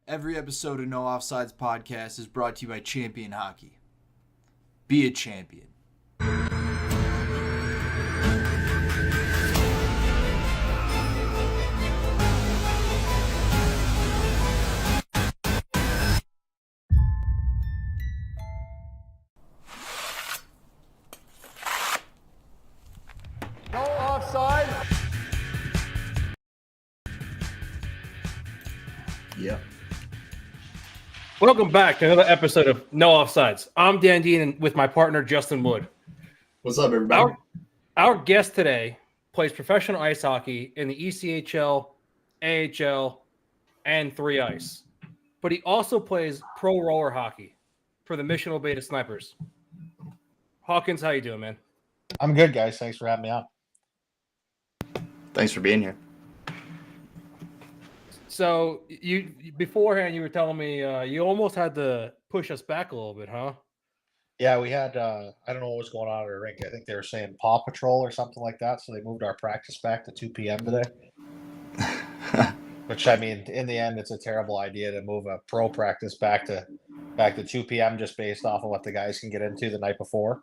Every episode of No Offsides podcast is brought to you by Champion Hockey. Be a champion. No offside. Yep. Welcome back to another episode of No Offsides. I'm Dan Dean and with my partner Justin Wood. What's up, everybody? Our guest today plays professional ice hockey in the ECHL, AHL, and 3 Ice. But he also plays pro roller hockey for the Labeda Snipers. Hawkins, how you doing, man? I'm good, guys. Thanks for having me on. Thanks for being here. So you beforehand you were telling me you almost had to push us back a little bit, huh? Yeah, we had I don't know what was going on at our rink. I think they were saying Paw Patrol or something like that, so they moved our practice back to 2 p.m. today. Which, I mean, in the end, it's a terrible idea to move a pro practice back to 2 p.m. just based off of what the guys can get into the night before.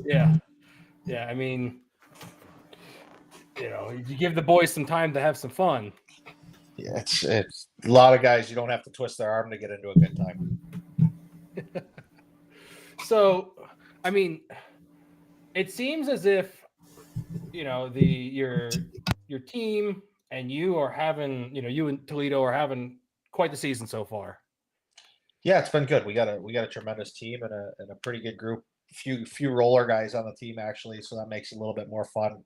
Yeah. I mean, you give the boys some time to have some fun. Yeah, it's a lot of guys. You don't have to twist their arm to get into a good time. So, I mean, it seems as if your team and you are having, you and Toledo are having quite the season so far. Yeah, it's been good. We got a tremendous team and a pretty good group. Few roller guys on the team actually, so that makes it a little bit more fun.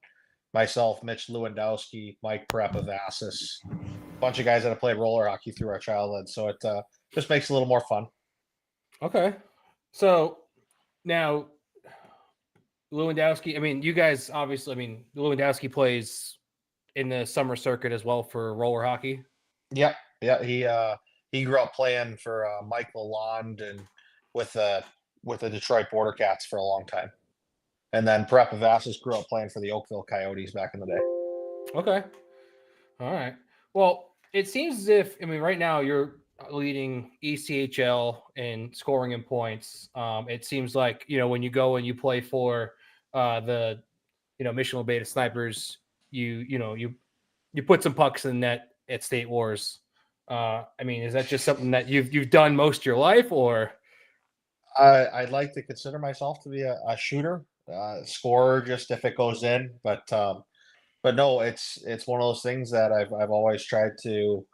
Myself, Mitch Lewandowski, Mike Prepavasis, a bunch of guys that have played roller hockey through our childhood, so it just makes it a little more fun. Okay, so now Lewandowski. I mean, you guys obviously. I mean, Lewandowski plays in the summer circuit as well for roller hockey. Yeah. He grew up playing for Mike Lalonde and with the Detroit Bordercats for a long time. And then Prepavasis grew up playing for the Oakville Coyotes back in the day. Okay. All right. Well, it seems as if, I mean, right now you're leading ECHL in scoring and points. It seems like, when you go and you play for the, Mission Labeda Snipers, you put some pucks in the net at State Wars. I mean, is that just something that you've done most of your life, or? I'd like to consider myself to be a shooter. Scorer just if it goes in, but no, it's one of those things that I've always tried to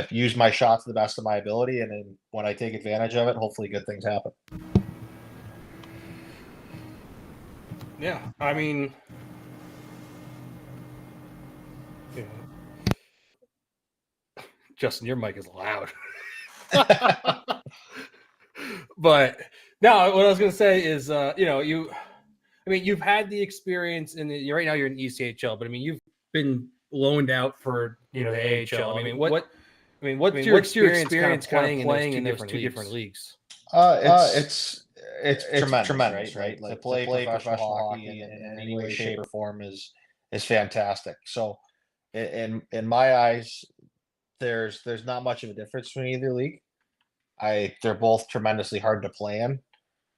use my shot to the best of my ability, and then when I take advantage of it, hopefully good things happen. Yeah, I mean, Justin, your mic is loud. But no, what I was going to say is, you've had the experience right now you're in ECHL, but I mean, you've been loaned out for, the AHL. I mean, what's your experience kind of playing in those two different leagues? It's tremendous, right? Like to play professional hockey in any way, shape, or form is fantastic. So, in my eyes, there's not much of a difference between either league. They're both tremendously hard to play in.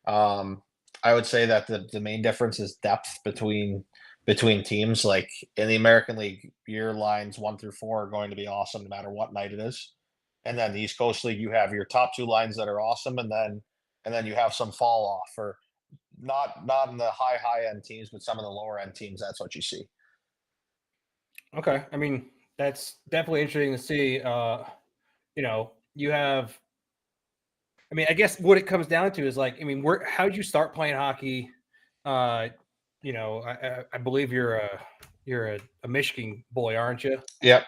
I would say that the main difference is depth between teams. Like in the American League, your lines 1 through 4 are going to be awesome no matter what night it is. And then the East Coast League, you have your top 2 lines that are awesome, and then you have some fall off, or not in the high end teams, but some of the lower end teams. That's what you see. Okay, I mean that's definitely interesting to see. You have. I mean, I guess what it comes down to is like, I mean, how did you start playing hockey? I believe you're a Michigan boy, aren't you? Yep.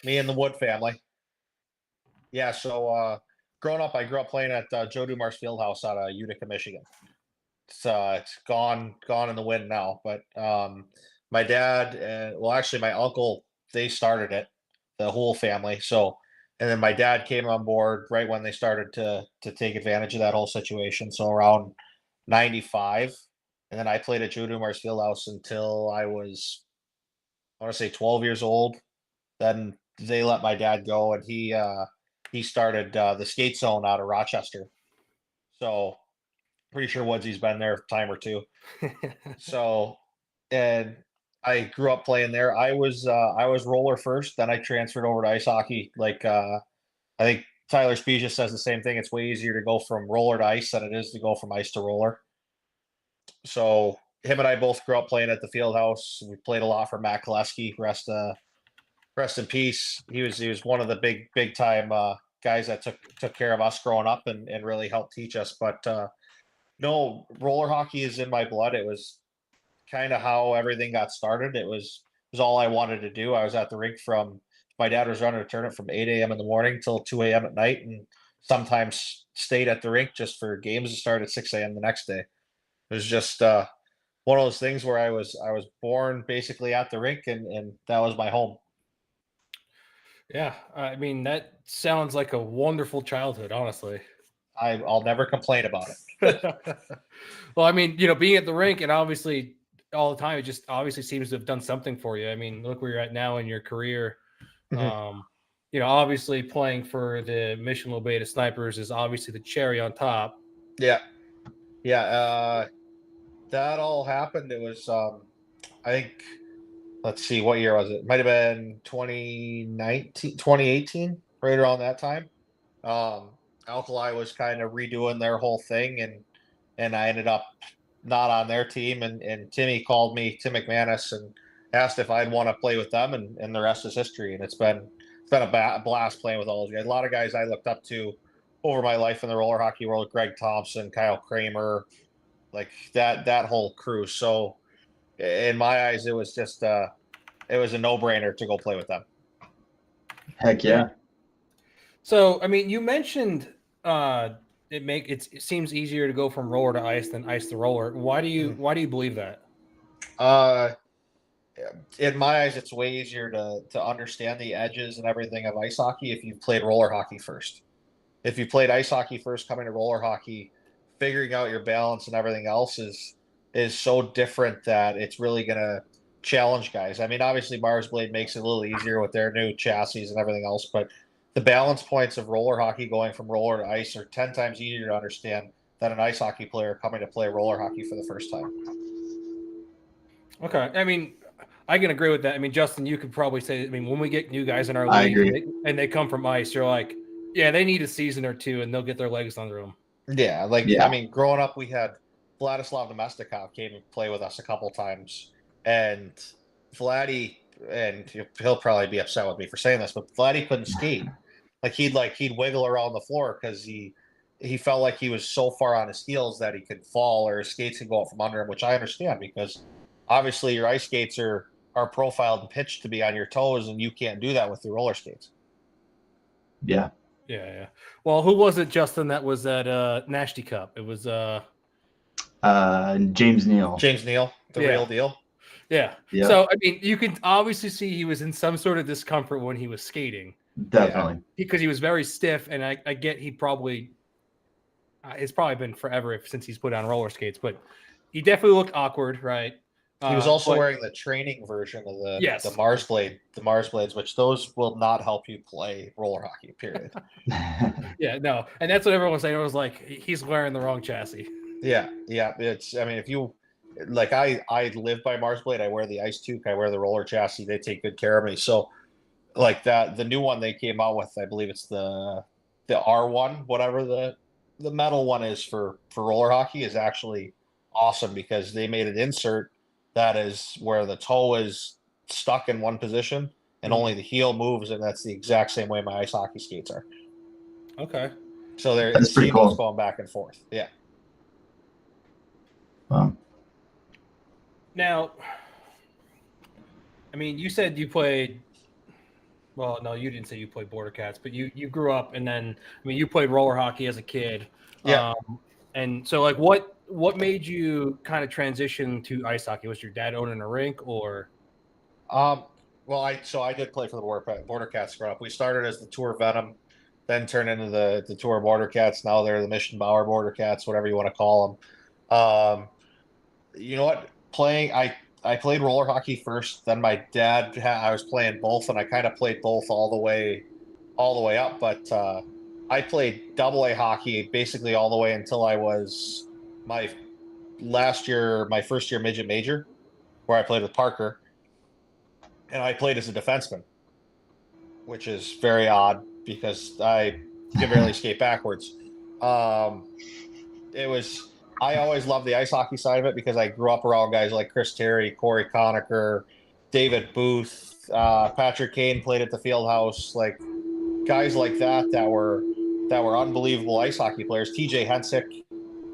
Me and the Wood family. Yeah. So growing up, I grew up playing at Joe Dumars Fieldhouse out of Utica, Michigan. It's gone in the wind now. But my dad and actually my uncle, they started it, the whole family. So. And then my dad came on board right when they started to take advantage of that whole situation. So around 95. And then I played at Joe Dumars Fieldhouse until I was, I want to say 12 years old. then they let my dad go, and he started the skate zone out of Rochester. So pretty sure Woodsy's been there a time or two. So, and I grew up playing there. I was roller first, then I transferred over to ice hockey. Like I think Tyler Spezia says the same thing. It's way easier to go from roller to ice than it is to go from ice to roller. So him and I both grew up playing at the field house. We played a lot for Matt Koleski. Rest in peace. He was one of the big time guys that took care of us growing up and really helped teach us. But no, roller hockey is in my blood. It was kind of how everything got started. It was all I wanted to do. I was at the rink from my dad was running a tournament from 8 a.m. in the morning till 2 a.m. at night, and sometimes stayed at the rink just for games to start at 6 a.m. the next day. It was just one of those things where I was born basically at the rink, and that was my home. Yeah, I mean, that sounds like a wonderful childhood, honestly. I'll never complain about it. Well, I mean, being at the rink and obviously all the time, it just obviously seems to have done something for you. I mean, look where you're at now in your career. Mm-hmm. Obviously playing for the Mission Labeda Snipers is obviously the cherry on top. Yeah. That all happened. It was, I think, let's see, what year was it? Might have been 2019, 2018, right around that time. Alkali was kind of redoing their whole thing, and I ended up not on their team, and Timmy called me, Tim McManus, and asked if I'd want to play with them, and the rest is history. And it's been a blast playing with all those guys. A lot of guys I looked up to over my life in the roller hockey world: Greg Thompson, Kyle Kramer, like that whole crew. So in my eyes, it was just it was a no-brainer to go play with them. Heck yeah. So, I mean, you mentioned it seems easier to go from roller to ice than ice to roller. Why do you believe that? In my eyes, it's way easier to understand the edges and everything of ice hockey if you've played roller hockey first. If you played ice hockey first, coming to roller hockey, figuring out your balance and everything else is so different that it's really gonna challenge guys. I mean, obviously Mars Blade makes it a little easier with their new chassis and everything else, but the balance points of roller hockey going from roller to ice are 10 times easier to understand than an ice hockey player coming to play roller hockey for the first time. Okay. I mean, I can agree with that. I mean, Justin, you could probably say, I mean, when we get new guys in our league and they come from ice, you're like, yeah, they need a season or two and they'll get their legs under them. Yeah. I mean, growing up, we had Vladislav Domestikov came and play with us a couple times, and Vladdy, and he'll probably be upset with me for saying this, but Vladdy couldn't skate. He'd wiggle around the floor because he felt like he was so far on his heels that he could fall, or his skates could go out from under him, which I understand, because obviously your ice skates are profiled and pitched to be on your toes, and you can't do that with your roller skates. Yeah. Yeah. Well, who was it, Justin, that was at Nasty Cup? It was James Neal. The real deal. Yeah. So, I mean, you can obviously see he was in some sort of discomfort when he was skating. Definitely. Because he was very stiff, and I get he probably it's probably been forever since he's put on roller skates, but he definitely looked awkward, right? He was also wearing the training version of the Mars Blades, which those will not help you play roller hockey, period. Yeah, no. And that's what everyone was saying. It was like, he's wearing the wrong chassis. Yeah. It's, I mean, if you, like, I live by Mars Blade. I wear the ice toque. I wear the roller chassis. They take good care of me. So, like, the new one they came out with, I believe it's the R1, whatever the metal one is for roller hockey, is actually awesome, because they made an insert that is where the toe is stuck in one position and only the heel moves, and that's the exact same way my ice hockey skates are. Okay. So it's seamless, cool, going back and forth. Yeah. Wow. Now, I mean, you said you played. Well, no, you didn't say you played Border Cats, but you grew up, and then, I mean, you played roller hockey as a kid. Yeah. And so, like, what made you kind of transition to ice hockey? Was your dad owning a rink, or? Well, I did play for the Border Cats growing up. We started as the Tour Venom, then turned into the Tour Border Cats. Now they're the Mission Bauer Border Cats, whatever you want to call them. You know what? I played roller hockey first. Then my dad, I was playing both, and I kind of played both all the way up. But I played double A hockey basically all the way until I was my my first year midget major, where I played with Parker, and I played as a defenseman, which is very odd because I can barely skate backwards. It was I always loved the ice hockey side of it because I grew up around guys like Chris Terry, Corey Conacher, David Booth, Patrick Kane played at the field house, like guys like that were unbelievable ice hockey players. TJ Hensick,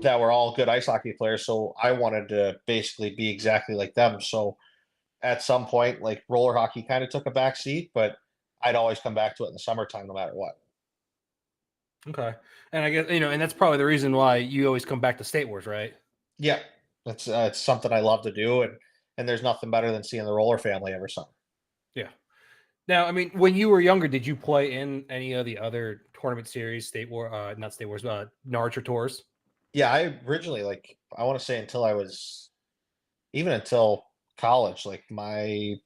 that were all good ice hockey players. So I wanted to basically be exactly like them. So at some point, like roller hockey kind of took a back seat, but I'd always come back to it in the summertime no matter what. Okay. And I guess, and that's probably the reason why you always come back to State Wars, right? Yeah. It's something I love to do. And there's nothing better than seeing the roller family every summer. Yeah. Now, I mean, when you were younger, did you play in any of the other tournament series, not State Wars, Narch or Tours? Yeah, I originally, I want to say even until college, basically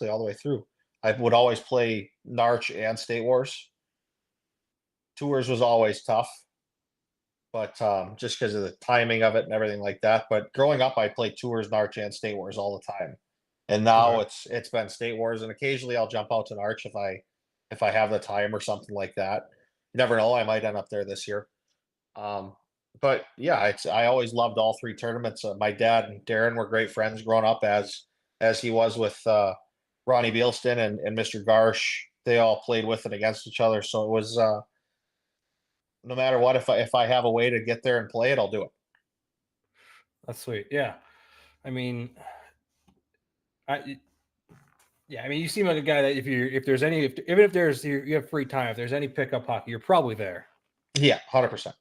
all the way through, I would always play Narch and State Wars. Tours was always tough, but just because of the timing of it and everything like that. But growing up, I played Tours, Narch, and State Wars all the time. And now it's been State Wars, and occasionally I'll jump out to Narch if I have the time or something like that. You never know, I might end up there this year. But yeah, I always loved all three tournaments. My dad and Darren were great friends growing up, as he was with Ronnie Beilston and Mr. Garsh. They all played with and against each other, so it was no matter what, if I have a way to get there and play it, I'll do it. That's sweet. Yeah, I mean, you seem like a guy that you have free time, if there's any pickup hockey, you're probably there. Yeah, 100%.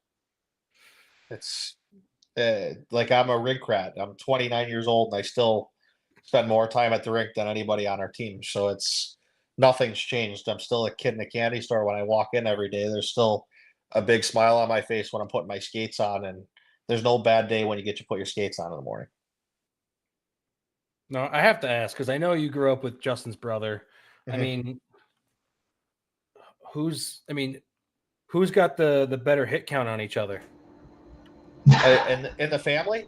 It's like I'm a rink rat. I'm 29 years old and I still spend more time at the rink than anybody on our team. So nothing's changed. I'm still a kid in a candy store when I walk in every day. There's still a big smile on my face when I'm putting my skates on, and there's no bad day when you get to put your skates on in the morning. No, I have to ask, because I know you grew up with Justin's brother. Mm-hmm. I mean, who's got the better hit count on each other? In the family?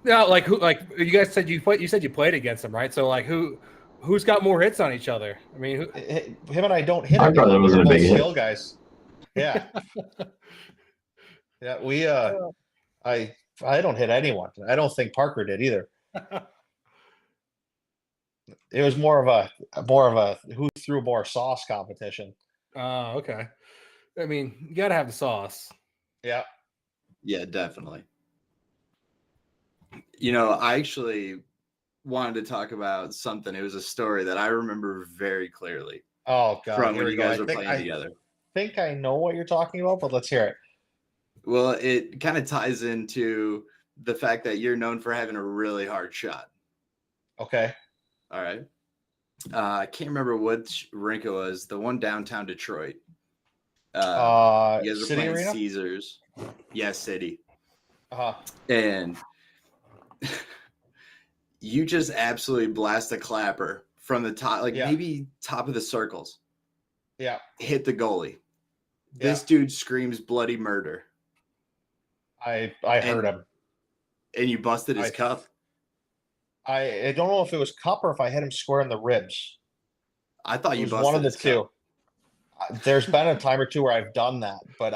No, you guys said you said you played against them, right? So who's got more hits on each other? I mean, him and I don't hit. Our brother was a big hit. Guys. Yeah. Yeah, we I don't hit anyone. I don't think Parker did either. It was more of a who threw more sauce competition. Oh, okay. I mean, you gotta have the sauce. Yeah. Yeah, definitely. I actually wanted to talk about something. It was a story that I remember very clearly. Oh God! From when you guys were playing together. I think I know what you're talking about, but let's hear it. Well, it kind of ties into the fact that you're known for having a really hard shot. Okay. All right. I can't remember which rink it was. The one downtown Detroit. You guys were City playing Arena? Caesars. Yeah, City. Uh-huh. And you just absolutely blast a clapper from the top, maybe top of the circles. Yeah. Hit the goalie. This dude screams bloody murder. I heard him. And you busted his cup? I don't know if it was cup or if I hit him square in the ribs. I thought you busted one of the his two. Cup. There's been a time or two where I've done that, but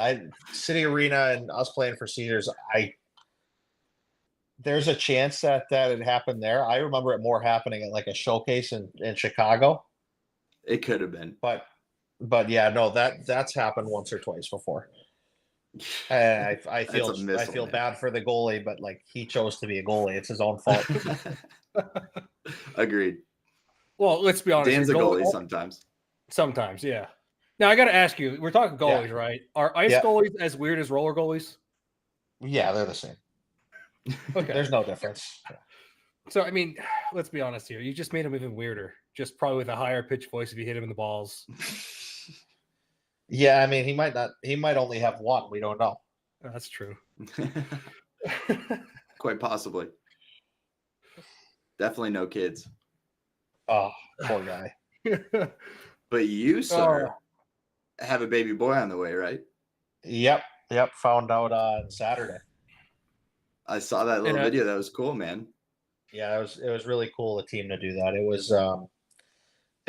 City Arena and us playing for Cedars, there's a chance that had happened there. I remember it more happening at like a showcase in Chicago. It could have been. But yeah, no, that's happened once or twice before. And I feel bad for the goalie, but he chose to be a goalie. It's his own fault. Agreed. Well, let's be honest. Dan's a goalie sometimes. Sometimes, yeah. Now I got to ask you. We're talking goalies, right? Are ice goalies as weird as roller goalies? Yeah, they're the same. Okay, there's no difference. Yeah. So I mean, let's be honest here. You just made him even weirder. Just probably with a higher pitched voice if you hit him in the balls. Yeah, I mean, he might only have one. We don't know. That's true. Quite possibly. Definitely no kids. Oh, poor guy. But you, sir, have a baby boy on the way, right? Yep. Found out on Saturday. I saw that little video. That was cool, man. Yeah, it was really cool of the team to do that. It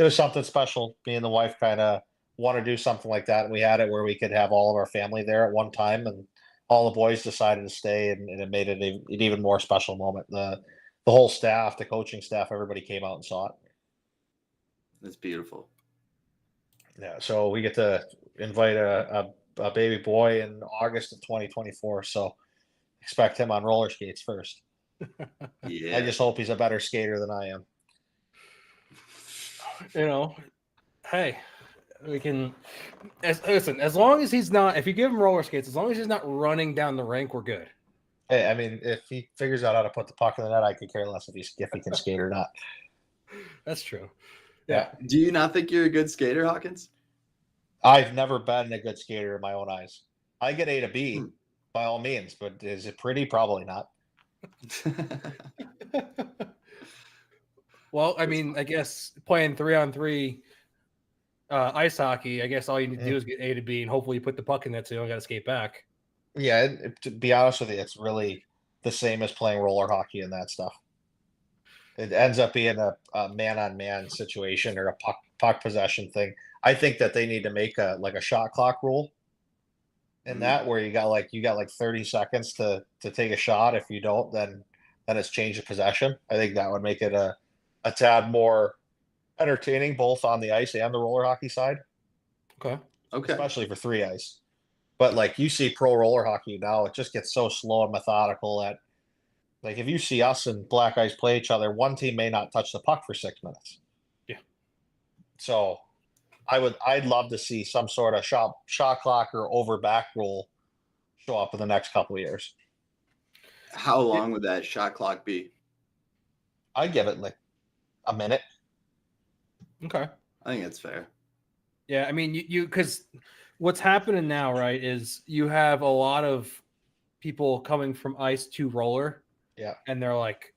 was something special. Me and the wife kind of want to do something like that, and we had it where we could have all of our family there at one time, and all the boys decided to stay, and it made it an even more special moment. The whole staff, the coaching staff, everybody came out and saw it. That's beautiful. Yeah, so we get to invite a baby boy in August of 2024. So expect him on roller skates first. Yeah. I just hope he's a better skater than I am. Hey, we can. Listen, as long as he's not, if you give him roller skates, as long as he's not running down the rink, we're good. Hey, I mean, if he figures out how to put the puck in the net, I could care less if he can skate or not. That's true. Yeah. Do you not think you're a good skater, Hawkins? I've never been a good skater in my own eyes. I get A to B by all means, but is it pretty? Probably not. Well, I mean, I guess playing 3-on-3 ice hockey, I guess all you need to do is get A to B, and hopefully you put the puck in that so you don't got to skate back. Yeah, to be honest with you, it's really the same as playing roller hockey and that stuff. It ends up being a man-on-man situation or a puck possession thing. I think that they need to make a shot clock rule in that, where you got like 30 seconds to take a shot. If you don't, then it's change of possession. I think that would make it a tad more entertaining, both on the ice and the roller hockey side. Okay. Especially for 3 ice. But like you see pro roller hockey now, it just gets so slow and methodical that, like, if you see us and Black Ice play each other, one team may not touch the puck for 6 minutes. Yeah. So I'd love to see some sort of shot clock or over back rule show up in the next couple of years. How long would that shot clock be? I'd give it like a minute. Okay. I think that's fair. Yeah, I mean, you because what's happening now, right, is you have a lot of people coming from ice to roller. Yeah. And they're like,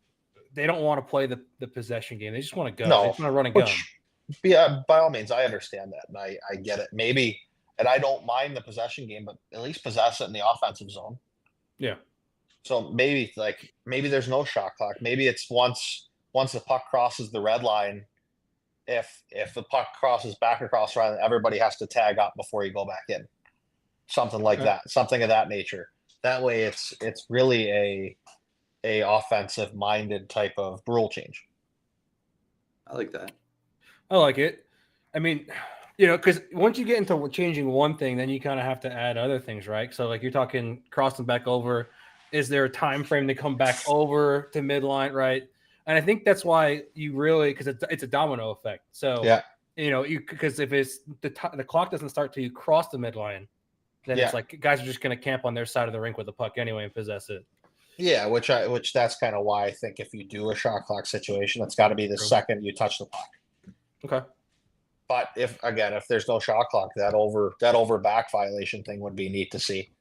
they don't want to play the possession game. They just want to go. No, they just want to run and gun. Yeah, by all means, I understand that, and I get it. Maybe, and I don't mind the possession game, but at least possess it in the offensive zone. Yeah. So maybe there's no shot clock. Maybe it's once the puck crosses the red line. If the puck crosses back across the line, everybody has to tag up before you go back in. Something like that. Something of that nature. That way, it's really a offensive minded type of rule change. I like that. I like it. I mean, because once you get into changing one thing, then you kind of have to add other things, right? So, like, you're talking crossing back over. Is there a time frame to come back over to midline, right? And I think that's why you really, because it's a domino effect. So, yeah, because if it's the clock doesn't start till you cross the midline, then it's like guys are just going to camp on their side of the rink with the puck anyway and possess it. Yeah, which that's kind of why I think if you do a shot clock situation, it's got to be the second you touch the puck. Okay. But if there's no shot clock, that over back violation thing would be neat to see.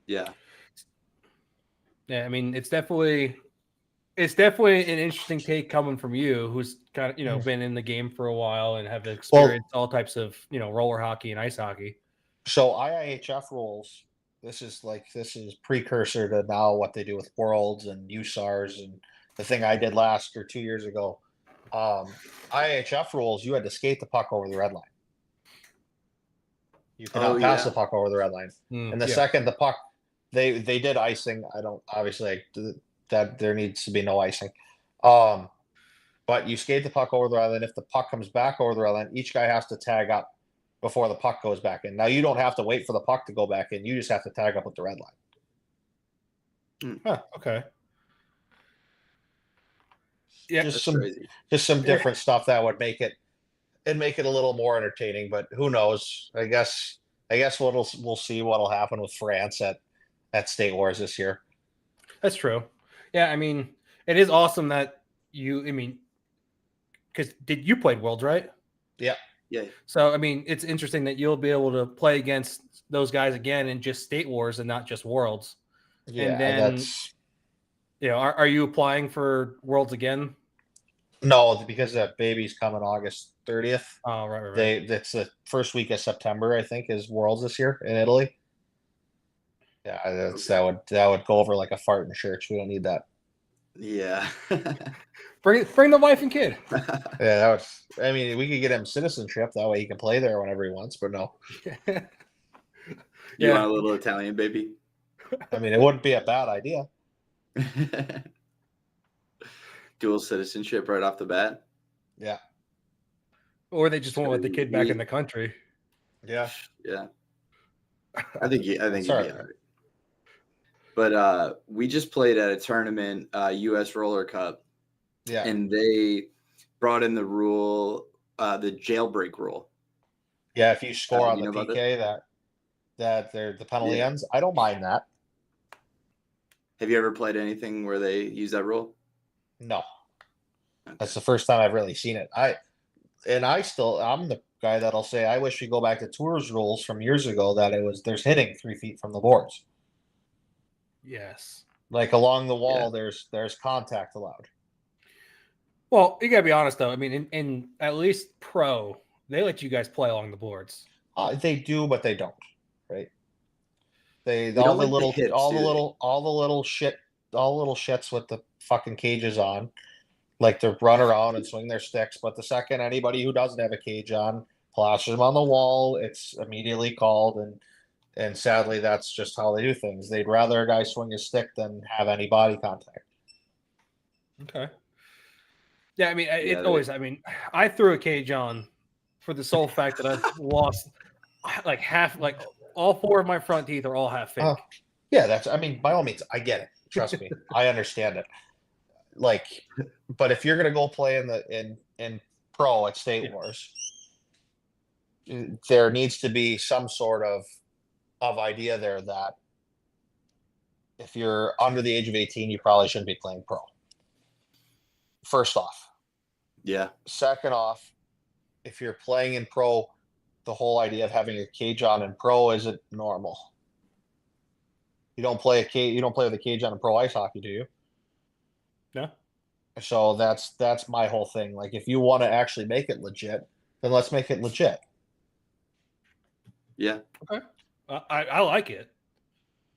Yeah. Yeah, I mean, it's definitely an interesting take coming from you, who's kind of been in the game for a while and have experienced all types of roller hockey and ice hockey. So IIHF rules. This is precursor to now what they do with Worlds and USARs and the thing I did last or 2 years ago. IIHF rules, you had to skate the puck over the red line. You cannot pass the puck over the red line. And the second the puck, they did icing. I don't obviously that there needs to be no icing. But you skate the puck over the red line. If the puck comes back over the red line, each guy has to tag up before the puck goes back in. Now you don't have to wait for the puck to go back in. You just have to tag up with the red line. Okay. Yeah, just some different stuff that would make it a little more entertaining. But who knows? I guess we'll see what'll happen with France at State Wars this year. That's true. Yeah, I mean, it is awesome that because you played Worlds, right? Yeah. Yeah. So, I mean, it's interesting that you'll be able to play against those guys again in just State Wars and not just Worlds. Yeah, and then, Are you applying for Worlds again? No, because that baby's coming August 30th. Oh, right. That's the first week of September, I think, is Worlds this year in Italy. Yeah, that would go over like a fart in church. We don't need that. Yeah. Bring the wife and kid. Yeah, I mean, we could get him citizenship. That way he can play there whenever he wants, but no. You want a little Italian baby? I mean, it wouldn't be a bad idea. Dual citizenship right off the bat. Yeah. Or they just won't let the kid back in the country. Yeah. Yeah. I think you'd be all right. But we just played at a tournament, US Roller Cup. Yeah. And they brought in the rule, the jailbreak rule. Yeah, if you score on the PK that the penalty ends, I don't mind that. Have you ever played anything where they use that rule? No. Okay. That's the first time I've really seen it. I'm the guy that'll say I wish we go back to tours rules from years ago that there's hitting 3 feet from the boards. Yes. Like along the wall, there's contact allowed. Well, you gotta be honest though. I mean, in at least pro, they let you guys play along the boards. They do, but they don't, right? They don't all the like little the hits, all the do they? little all the little shits with the fucking cages on, like to run around and swing their sticks. But the second anybody who doesn't have a cage on flashes them on the wall, it's immediately called, and sadly that's just how they do things. They'd rather a guy swing his stick than have any body contact. Okay. Yeah, I mean, I threw a cage on for the sole fact that I've lost like all 4 of my front teeth are all half fake. Yeah, by all means, I get it. Trust me, I understand it. Like, but if you're gonna go play in pro at State Wars, there needs to be some sort of idea there that if you're under the age of 18, you probably shouldn't be playing pro. First off. Yeah. Second off, if you're playing in pro, the whole idea of having a cage on in pro isn't normal. You don't play with a cage on in pro ice hockey, do you? No. So that's my whole thing. Like, if you want to actually make it legit, then let's make it legit. Yeah. Okay. I like it.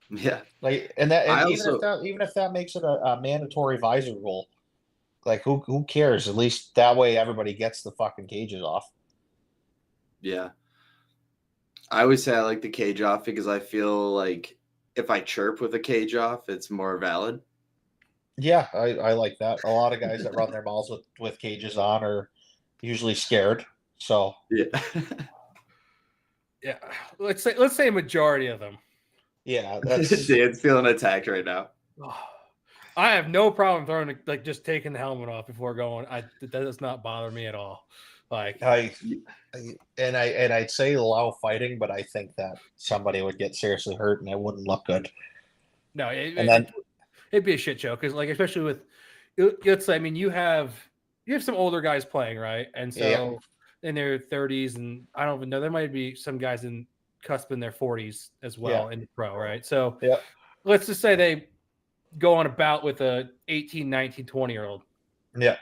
Yeah. Like, even if that makes it a mandatory visor rule, like who cares? At least that way everybody gets the fucking cages off. Yeah. I always say I like the cage off because I feel like if I chirp with a cage off, it's more valid. Yeah, I like that. A lot of guys that run their mouths with cages on are usually scared. So yeah. Yeah. Let's say a majority of them. Yeah, that's Dan's feeling attacked right now. I have no problem throwing just taking the helmet off before going. That does not bother me at all. Like I'd say allow fighting, but I think that somebody would get seriously hurt and it wouldn't look good. No, it'd be a shit show because, like, especially with, let's say, I mean, you have some older guys playing, right? And so in their 30s, and I don't even know, there might be some guys in cusp in their 40s as well in pro, right? So let's just say they go on a bout with a 18, 19, 20-year-old. Yeah.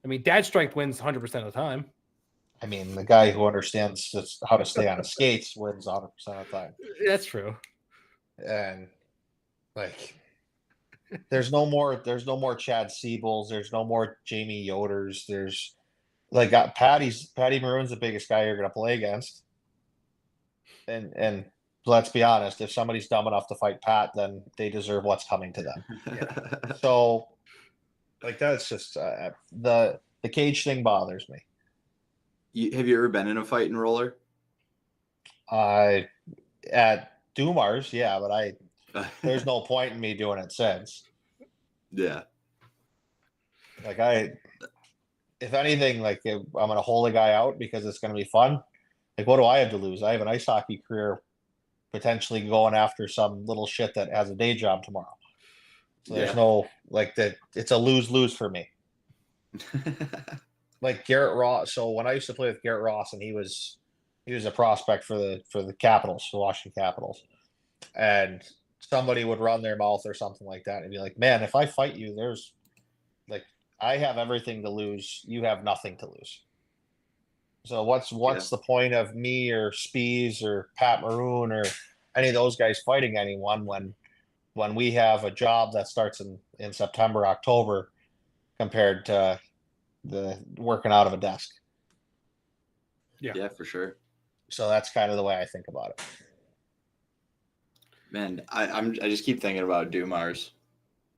I mean, dad strength wins 100% of the time. I mean, the guy who understands just how to stay on his skates wins 100% of the time. That's true. And like, there's no more Chad Siebels. There's no more Jamie Yoders. There's like Patty Maroon's the biggest guy you're going to play against. And let's be honest, if somebody's dumb enough to fight Pat, then they deserve what's coming to them. So, like, that's just the cage thing bothers me. Have you ever been in a fight in roller? At Dumars, yeah, but there's no point in me doing it since. Yeah. Like, if anything, like, if I'm going to hold a guy out because it's going to be fun. Like, what do I have to lose? I have an ice hockey career potentially going after some little shit that has a day job tomorrow. So there's no, like, that. It's a lose-lose for me. Like Garrett Ross. So when I used to play with Garrett Ross, and he was a prospect for the Capitals, the Washington Capitals, and somebody would run their mouth or something like that and be like, man, if I fight you, there's like, I have everything to lose. You have nothing to lose. So what's the point of me or Spees or Pat Maroon or any of those guys fighting anyone when we have a job that starts in September, October compared to the working out of a desk. Yeah, for sure. So that's kind of the way I think about it. Man, I just keep thinking about Dumars.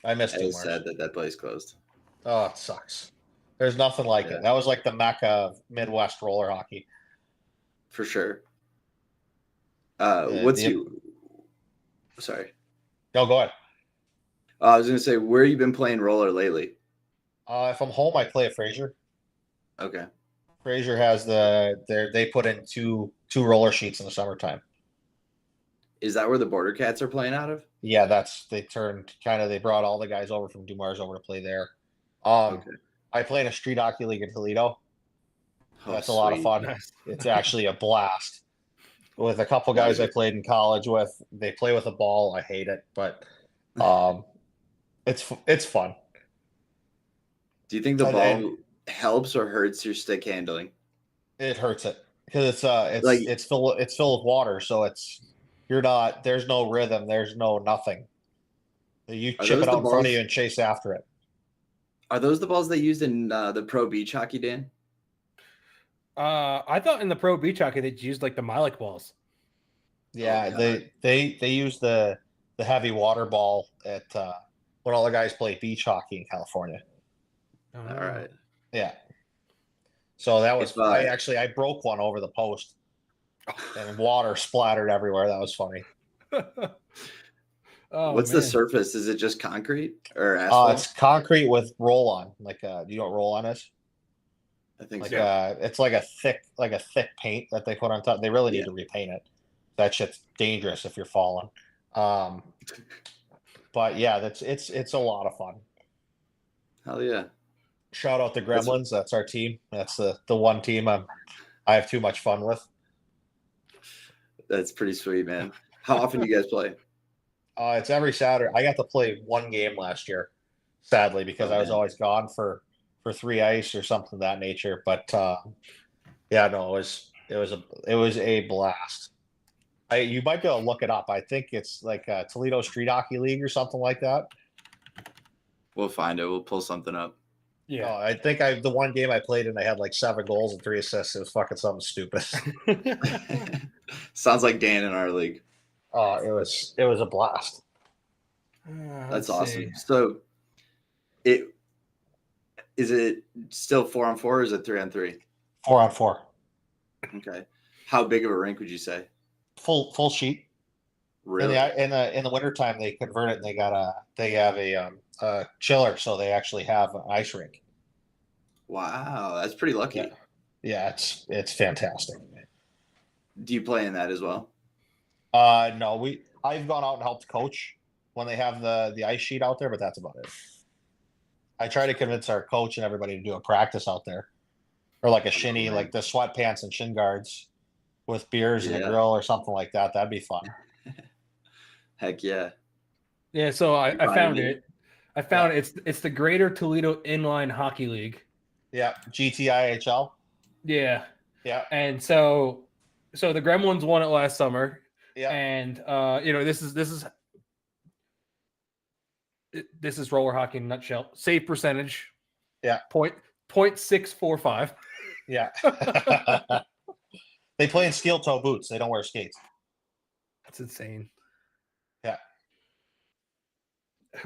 I miss It's Dumars. sad that place closed. Oh, it sucks. There's nothing like it. That was like the mecca of Midwest roller hockey. For sure. Sorry. No, go ahead. I was going to say, where you been playing roller lately? If I'm home, I play at Fraser. Okay. Fraser has they put in two roller sheets in the summertime. Is that where the Border Cats are playing out of? Yeah, they brought all the guys over from Dumars over to play there. Okay. I play in a street hockey league in Toledo. That's a lot of sweet. fun. Nice. It's actually a blast. With a couple guys I played in college with, they play with a ball. I hate it, but it's fun. Do you think the ball helps or hurts your stick handling? It hurts it because it's filled with water, so there's no rhythm, there's no nothing. You chip it out in front of you and chase after it. Are those the balls they used in the pro beach hockey, Dan? I thought in the pro beach hockey they used like the Milik balls. Yeah, they use the heavy water ball at when all the guys play beach hockey in California. All right. Yeah. So that was I broke one over the post and water splattered everywhere. That was funny. What's the surface? Is it just concrete or asphalt? It's concrete with roll on. Like you know what roll on is? I think so. It's like a thick paint that they put on top. They really need to repaint it. That shit's dangerous if you're falling. But yeah, it's a lot of fun. Hell yeah. Shout out the Gremlins. That's our team. That's the one team I have too much fun with. That's pretty sweet, man. How often do you guys play? It's every Saturday. I got to play one game last year, sadly, because I was always gone for 3 ice or something of that nature. But yeah, no, it was a blast. You might be able to look it up. I think it's like a Toledo Street Hockey League or something like that. We'll find it. We'll pull something up. Yeah, I think the one game I played and I had like 7 goals and 3 assists. It was fucking something stupid. Sounds like Dan in our league. Oh, it was a blast. That's awesome. So, is it still 4-on-4 or is it 3-on-3? 4-on-4. Okay. How big of a rink would you say? Full sheet. Really? In the wintertime they convert it and they have a chiller, so they actually have an ice rink. Wow, that's pretty lucky. Yeah, it's fantastic. Do you play in that as well? No, I've gone out and helped coach when they have the ice sheet out there, but that's about it. I try to convince our coach and everybody to do a practice out there, or like a shinny, like the sweatpants and shin guards with beers and a grill or something like that. That'd be fun. Heck yeah. Yeah, so I found it. I found it's the Greater Toledo Inline Hockey League. Yeah, GTIHL. Yeah. Yeah. And so the Gremlins won it last summer. Yeah. And this is roller hockey in a nutshell. Save percentage. Yeah. 0.645. Yeah. They play in steel toe boots. They don't wear skates. That's insane. Yeah.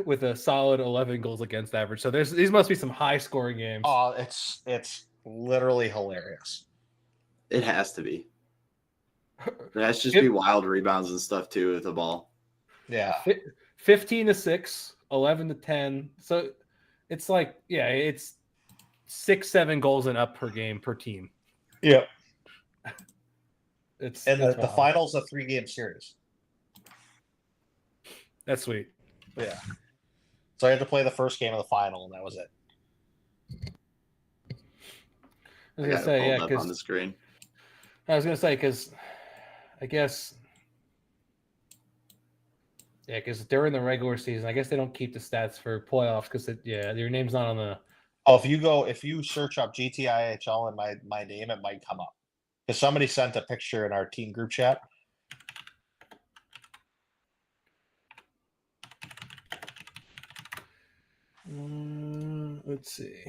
With a solid 11 goals against average. So these must be some high scoring games. Oh, it's literally hilarious. It has to be. There has to just be wild rebounds and stuff too with the ball. Yeah. 15-6, 11-10. So it's like, it's 6-7 goals and up per game per team. Yeah. It's the finals a 3-game series. That's sweet. Yeah. So I had to play the first game of the final, and that was it. I was gonna say, up on the screen. I was gonna say because I guess Yeah, because during the regular season, I guess they don't keep the stats for playoffs because your name's not on the. Oh, if you search up GTIHL and my name, it might come up. Because somebody sent a picture in our team group chat. Let's see.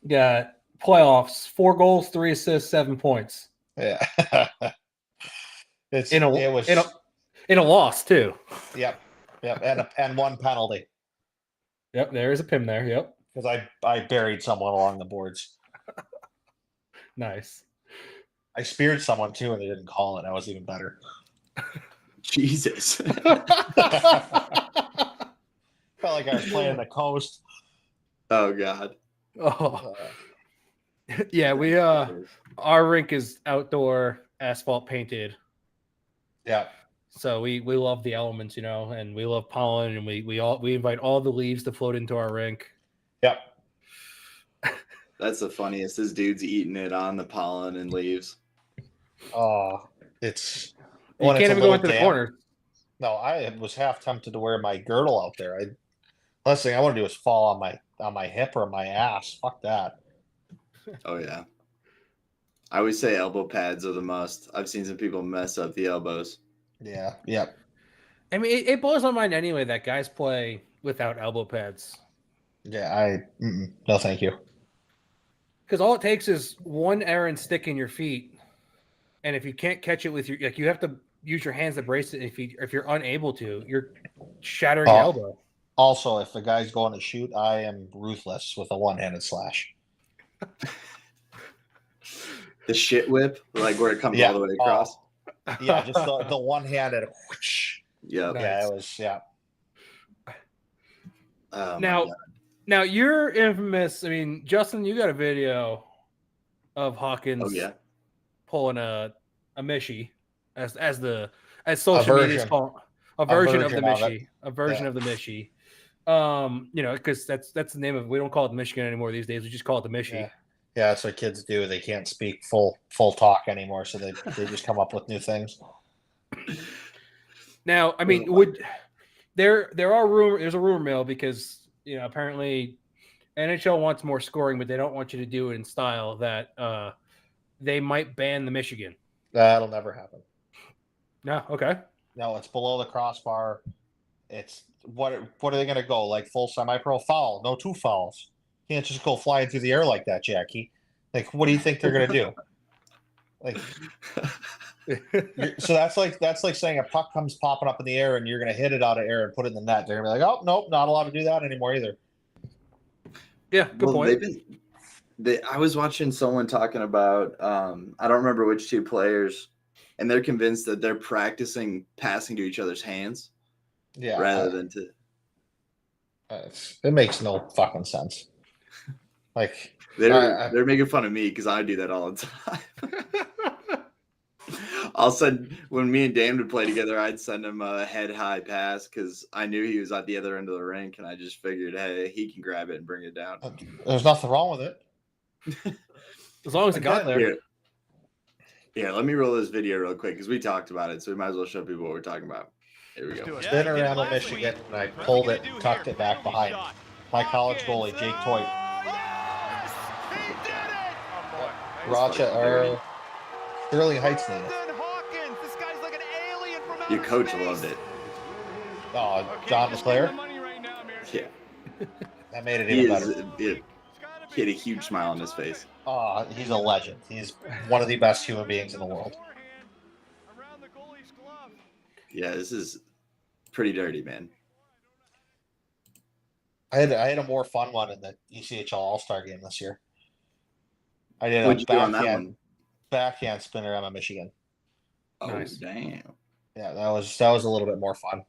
Got playoffs: 4 goals, 3 assists, 7 points. Yeah. In a loss too. Yep. And 1 penalty. Yep, there is a PIM there. Yep. Because I buried someone along the boards. Nice. I speared someone too, and they didn't call it. That was even better. Jesus. Felt like I was playing the coast. Oh God. Oh. Yeah, we our rink is outdoor asphalt painted. Yeah. So we love the elements, and we love pollen, and we invite all the leaves to float into our rink. Yep. That's the funniest. This dude's eating it on the pollen and leaves. Oh, it's you can't even go into the corner. No, I was half tempted to wear my girdle out there. Last thing I want to do is fall on my hip or my ass. Fuck that. Oh yeah. I always say elbow pads are the must. I've seen some people mess up the elbows. Yeah. Yep. I mean, it blows my mind anyway that guys play without elbow pads. Yeah, no, thank you. Because all it takes is one errant stick in your feet, and if you can't catch it with you have to use your hands to brace it. If you're unable to, you're shattering your elbow. Also, if the guy's going to shoot, I am ruthless with a one-handed slash. The shit whip, like where it comes all the way across. Yeah, just the one-handed. Yeah. Nice. Yeah, it was. Yeah. Now you're infamous. I mean, Justin, you got a video of Hawkins pulling a Mishy as social media call a version of the Mishy. A version of the Mishy. Because that's the name of it. We don't call it Michigan anymore these days. We just call it the Mishy. Yeah, that's what kids do. They can't speak full talk anymore, so they just come up with new things. Now, I mean, there's a rumor mill because apparently NHL wants more scoring, but they don't want you to do it in style that they might ban the Michigan. That'll never happen. No, okay. No, it's below the crossbar. It's what are they going to go like full semi-pro foul? No 2 fouls. You can't just go flying through the air like that, Jackie. Like, what do you think they're going to do? Like, so that's like saying a puck comes popping up in the air and you're going to hit it out of air and put it in the net. They're going to be like, oh nope, not allowed to do that anymore either. Yeah, good point. I was watching someone talking about I don't remember which 2 players, and they're convinced that they're practicing passing to each other's hands, rather than to. It makes no fucking sense. Like they're making fun of me because I do that all the time. I'll send when me and Dan would play together. I'd send him a head high pass because I knew he was at the other end of the rink, and I just figured, hey, he can grab it and bring it down. There's nothing wrong with it, as long as it got there. Yeah, let me roll this video real quick because we talked about it, so we might as well show people what we're talking about. Here we go. Spin around to Michigan, and I pulled it, tucked it back behind my college goalie, Jake Toit. Rochester, Sterling Heights native. Your coach loved it. Oh, John McClare? Yeah. That made it even better. He had a huge smile on his face. Oh, he's a legend. He's one of the best human beings in the world. Yeah, this is pretty dirty, man. I had a more fun one in the ECHL All-Star game this year. I did a backhand spinner on Michigan. Oh, nice. Damn. Yeah, that was a little bit more fun.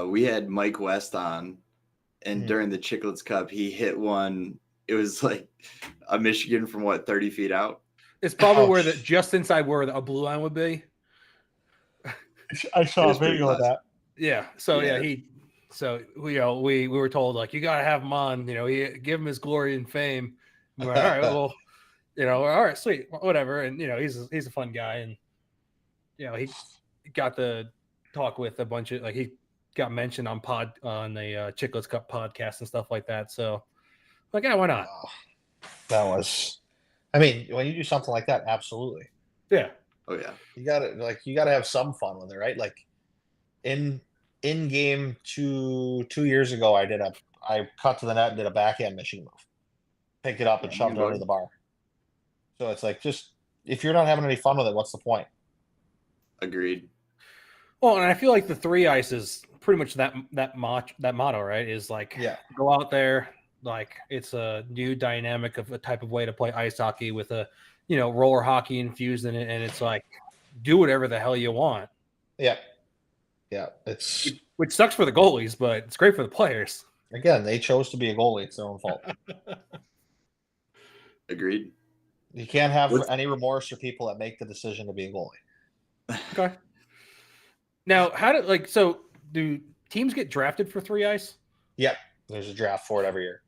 We had Mike West on, and during the Chicklets Cup, he hit one. It was like a Michigan from 30 feet out. It's probably just inside where a blue line would be. I saw a video of that. Yeah. So we were told like you got to have him on. Give him his glory and fame. We're like, all right, well, all right, sweet, whatever. And he's a fun guy, and he got to talk with a bunch of he got mentioned on the Chicklets Cup podcast and stuff like that. So yeah, why not? That was, I mean, when you do something like that, absolutely. Yeah. Oh yeah. You gotta have some fun with it, right? Like in game 2 years ago, I cut to the net and did a backhand machine move, picked it up and shoved it under the bar. So it's like, just if you're not having any fun with it, what's the point? Agreed. Well, and I feel like the 3 ice is pretty much that motto, right? Is like, go out there, like it's a new dynamic of a type of way to play ice hockey with a, roller hockey infused in it, and it's like, do whatever the hell you want. Yeah. It's which sucks for the goalies, but it's great for the players. Again, they chose to be a goalie; it's their own fault. Agreed. You can't have any remorse for people that make the decision to be a goalie. Okay. Now, do teams get drafted for 3 ice? Yep. There's a draft for it every year.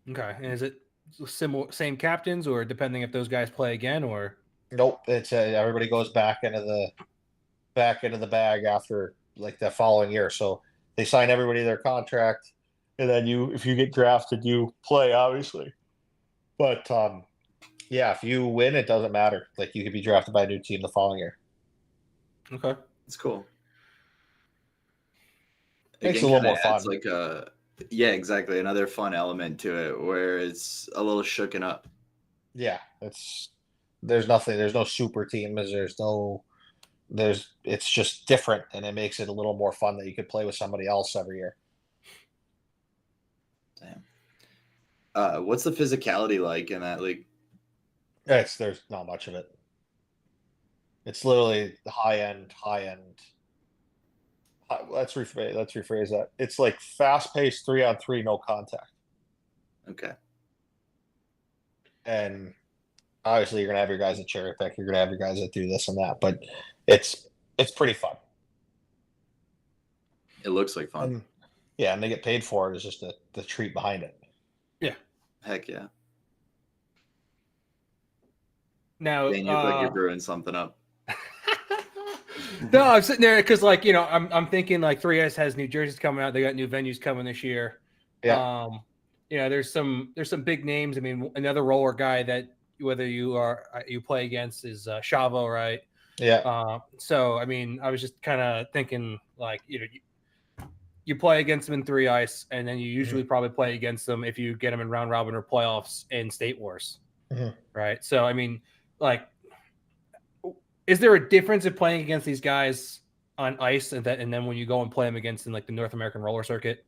Okay. And is it same captains, or depending if those guys play again, or? Nope. It's everybody goes back into the bag after like the following year. So they sign everybody their contract, and then if you get drafted, you play, obviously. But if you win, it doesn't matter. Like, you could be drafted by a new team the following year. Okay, that's cool. Makes it a little more fun. Like exactly, another fun element to it where it's a little shooken up. Yeah, there's no super team. It's just different, and it makes it a little more fun that you could play with somebody else every year. Damn. What's the physicality like in that league? There's not much of it. It's literally the high end. Let's rephrase that. It's like fast-paced 3-on-3, no contact. Okay. And obviously, you're gonna have your guys that cherry pick. You're gonna have your guys that do this and that, but it's pretty fun. It looks like fun. And they get paid for it. It's just the treat behind it. Yeah. Heck yeah. Now, you look like you're brewing something up. No, I'm sitting there because, I'm thinking like 3S has New Jersey's coming out. They got new venues coming this year. Yeah. There's some big names. I mean, another roller guy that whether you play against is Chavo, right? Yeah. So I mean, I was just kind of thinking like, you play against them in 3 ice, and then you usually probably play against them if you get them in round robin or playoffs in State Wars, right? So I mean, like, is there a difference in playing against these guys on ice and then when you go and play them against in like the North American roller circuit?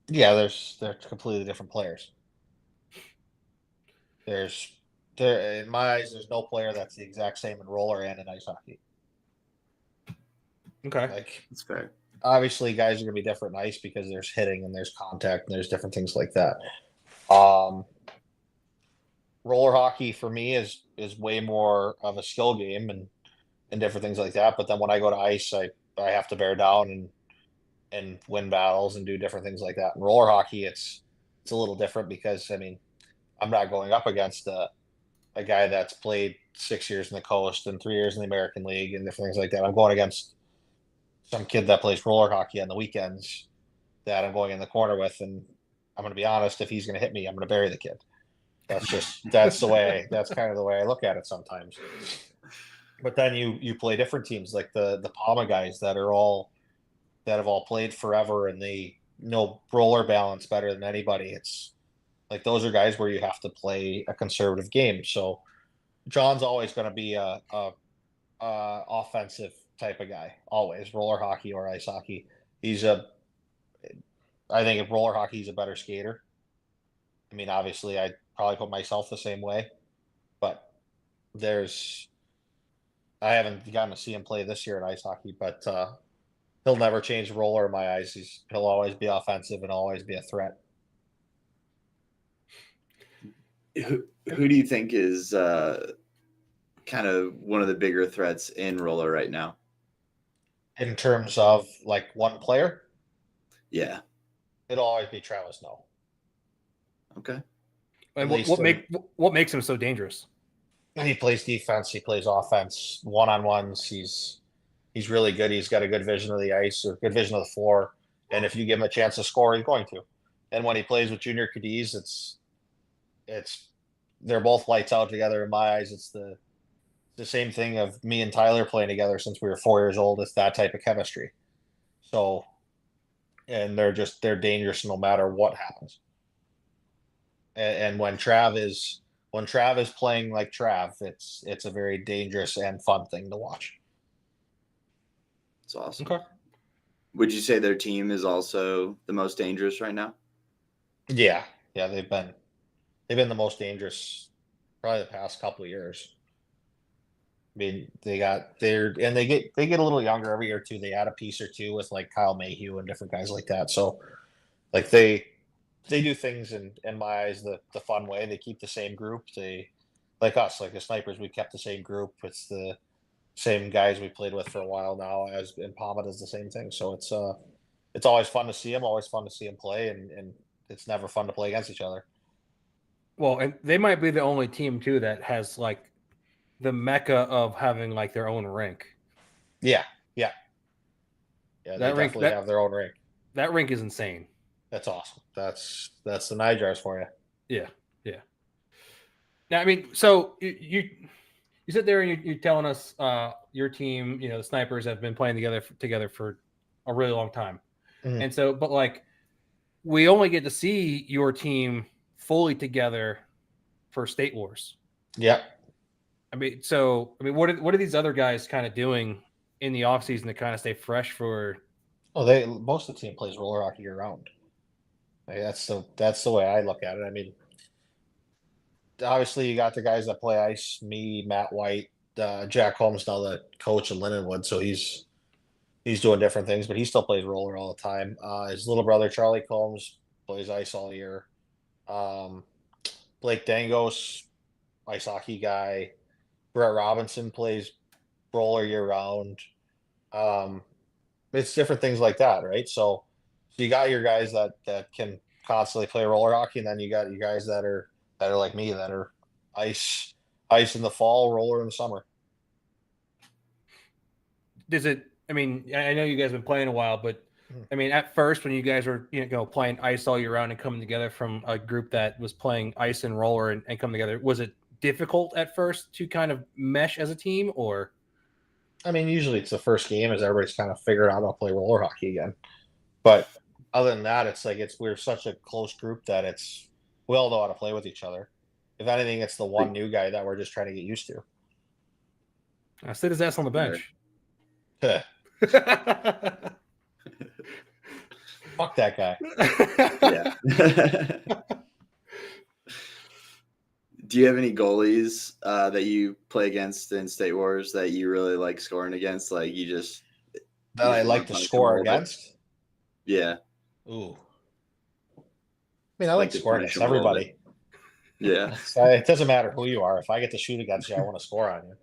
Yeah, they're completely different players. In my eyes, there's no player that's the exact same in roller and in ice hockey. Okay, like, that's fair. Obviously, guys are going to be different in ice because there's hitting and there's contact and there's different things like that. Roller hockey for me is way more of a skill game and different things like that. But then when I go to ice, I have to bear down and win battles and do different things like that. In roller hockey, it's a little different because, I mean, I'm not going up against a guy that's played 6 years in the Coast and 3 years in the American League and different things like that. I'm going against some kid that plays roller hockey on the weekends that I'm going in the corner with, and I'm going to be honest, if he's going to hit me, I'm going to bury the kid. That's kind of the way I look at it sometimes. But then you play different teams like the Palma guys that have all played forever and they know roller balance better than anybody. It's like, those are guys where you have to play a conservative game. So John's always going to be a offensive type of guy, always, roller hockey or ice hockey. I think in roller hockey, he's a better skater. I mean, obviously, I'd probably put myself the same way, but I haven't gotten to see him play this year at ice hockey, but he'll never change roller in my eyes. He'll always be offensive and always be a threat. Who do you think is kind of one of the bigger threats in roller right now? In terms of like one player? Yeah. It'll always be Travis Snow. Okay. And what makes him so dangerous? He plays defense. He plays offense. One-on-ones. He's really good. He's got a good vision of the ice or good vision of the floor. And if you give him a chance to score, he's going to. And when he plays with junior caddies, it's they're both lights out together in my eyes. It's the same thing of me and Tyler playing together since we were 4 years old. It's that type of chemistry. So, and they're dangerous no matter what happens. And when Trav is playing like Trav, it's a very dangerous and fun thing to watch. It's awesome. Okay. Would you say their team is also the most dangerous right now? Yeah, they've been the most dangerous probably the past couple of years. I mean, they get a little younger every year too. They add a piece or two with like Kyle Mayhew and different guys like that. So, like they do things in my eyes the fun way. They keep the same group. They like us, like the Snipers. We kept the same group. It's the same guys we played with for a while now. And Palma does the same thing. So it's always fun to see them. Always fun to see them play, and it's never fun to play against each other. Well, and they might be the only team too that has like the mecca of having like their own rink. Yeah. They definitely have their own rink. That rink is insane. That's awesome. That's the Nigers for you. Yeah. Now, I mean, so you sit there and you're telling us your team, the Snipers have been playing together for a really long time, and so, but like, we only get to see your team fully together for State Wars. Yeah. I mean, what are these other guys kind of doing in the off season to kind of stay fresh for? Oh, most of the team plays roller hockey year round. Like, that's the way I look at it. I mean, obviously you got the guys that play ice, me, Matt White, Jack Holmes, now the coach in Lindenwood. So he's doing different things, but he still plays roller all the time. His little brother, Charlie Combs, plays ice all year. Blake Dangos, ice hockey guy. Brett Robinson plays roller year round. It's different things like that, right? So you got your guys that can constantly play roller hockey, and then you got your guys that are like me, that are ice in the fall, roller in the summer. I mean, I know you guys have been playing a while, but I mean, at first when you guys were playing ice all year round and coming together from a group that was playing ice and roller and coming together, was it difficult at first to kind of mesh as a team? Or I mean, usually it's the first game as everybody's kind of figured out how to play roller hockey again. But other than that, it's like we're such a close group that we all know how to play with each other. If anything, it's the one new guy that we're just trying to get used to. I sit his ass on the bench. Fuck that guy. Yeah. Do you have any goalies that you play against in State Wars that you really like scoring against? Like that I like to score against? Yeah. Ooh. I mean, I like to score against everybody. Yeah. It doesn't matter who you are. If I get to shoot against you, I want to score on you.